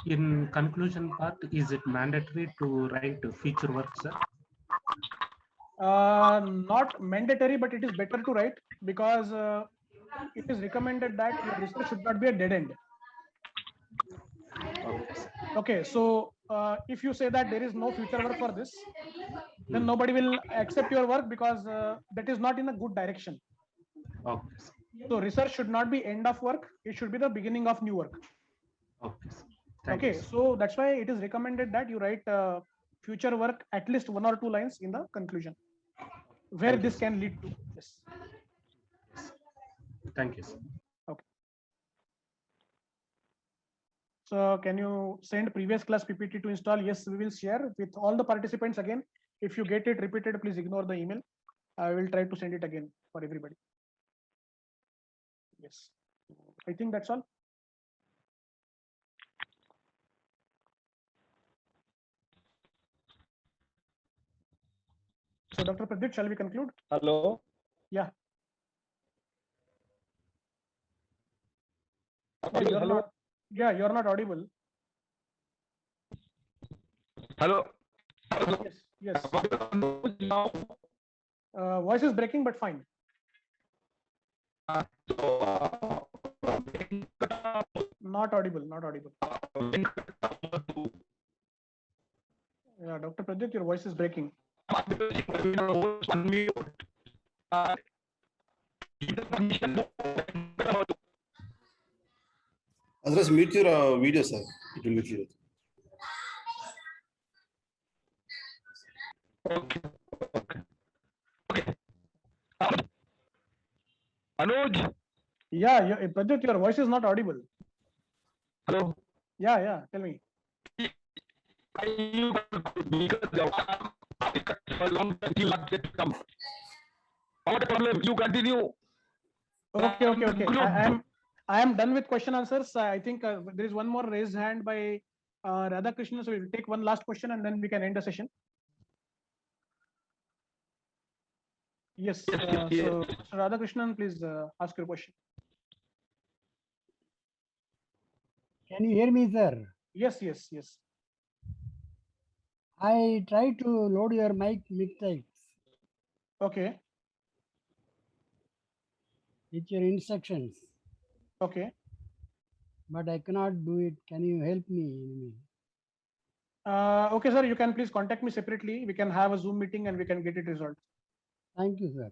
In conclusion part, is it mandatory to write feature work, sir? Not mandatory, but it is better to write because it is recommended that your research should not be a dead end. Okay, so if you say that there is no future work for this, then nobody will accept your work because that is not in a good direction. Okay. So research should not be end of work. It should be the beginning of new work. Okay. Thank Okay, you, so that's why it is recommended that you write future work at least 1 or 2 lines in the conclusion, where Thank this you, can lead to. Yes. Thank you, sir. Okay. So can you send previous class PPT to install? Yes, we will share with all the participants again. If you get it repeated, please ignore the email. I will try to send it again for everybody. Yes, I think that's all. So Dr. Pradeep, shall we conclude? Hello. Yeah. Hello. You're not. Yeah, you're not audible. Hello. Yes. Yes. Voice is breaking, but fine. Not audible. Not audible. Yeah, Dr. Pradeep, your voice is breaking. Otherwise, mute your video, sir. It will be clear. Anuj. Yeah, Pradeep, your voice is not audible. Hello. Yeah. Tell me. What a problem. You continue. Okay. I am done with question answers. I think there is one more raised hand by Radhakrishnan. So we will take one last question and then we can end the session. Yes. So Radhakrishnan, please ask your question. Can you hear me, sir? Yes. I tried to load your mic LaTeX Okay. with your instructions, Okay. but I cannot do it. Can you help me? Okay, sir. You can please contact me separately. We can have a Zoom meeting and we can get it resolved. Thank you, sir.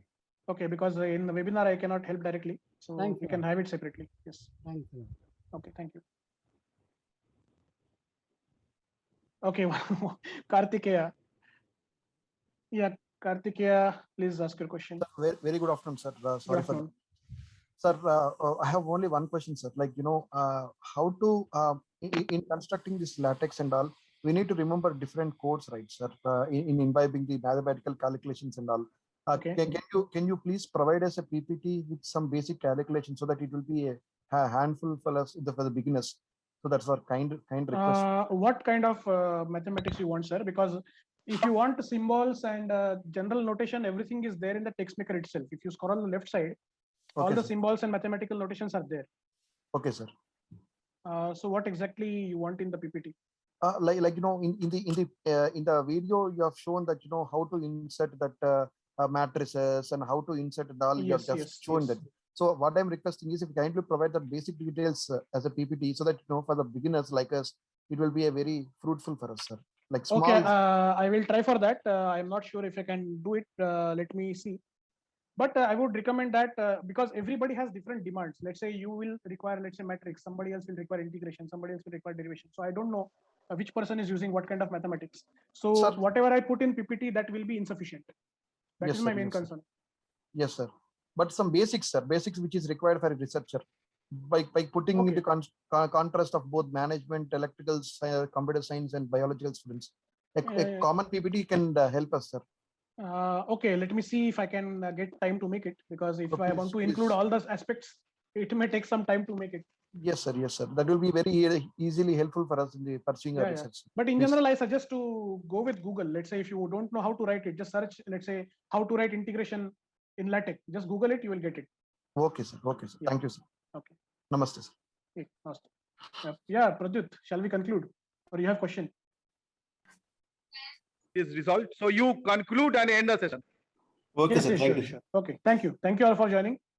Okay, because in the webinar I cannot help directly, so Thanks, we sir. can have it separately. Yes. Thanks, sir. Okay. Thank you. Okay. Kartikeya. Yeah, Kartikeya, please ask your question. Very good afternoon, sir. Sorry for afternoon. Sir, I have only one question, sir. Like, how to, in constructing this latex and all, we need to remember different codes, right, sir, in imbibing the mathematical calculations and all. Okay. Can you please provide us a PPT with some basic calculations so that it will be a handful for us for the beginners? So that's our kind request. What kind of mathematics you want, sir? Because if you want symbols and general notation, everything is there in the text maker itself. If you scroll on the left side, all the symbols and mathematical notations are there. Okay, sir. So what exactly you want in the PPT? In the video you have shown that how to insert that matrices and how to insert and all. You have just shown that. So what I'm requesting is if you kindly provide the basic details as a PPT so that for the beginners like us, it will be a very fruitful for us, sir. Like small. Okay, I will try for that. I'm not sure if I can do it. Let me see. But I would recommend that because everybody has different demands. Let's say you will require, let's say, matrix. Somebody else will require integration. Somebody else will require derivation. So I don't know which person is using what kind of mathematics. So Sir, whatever I put in PPT, that will be insufficient. That is my main concern. Yes, sir. But some basics, sir. Basics which is required for a researcher. By putting into contrast of both management, electrical, computer science, and biological students. A common PPT can help us, sir. Okay, let me see if I can get time to make it, because if I want to include all those aspects, it may take some time to make it. Yes, sir. Yes, sir. That will be very easily helpful for us in the pursuing our research. But in general, I suggest to go with Google. Let's say if you don't know how to write it, just search, let's say, how to write integration in LaTeX. Just Google it, you will get it. Okay, sir. Okay, sir. Thank you, sir. Okay. Namaste, sir. Okay, namaste. Yeah, Pradyut, shall we conclude? Or you have question? Is resolved. So you conclude and end the session. Okay, Yes, sir. yes, Thank sure, you. sure. Okay, thank you. Thank you all for joining.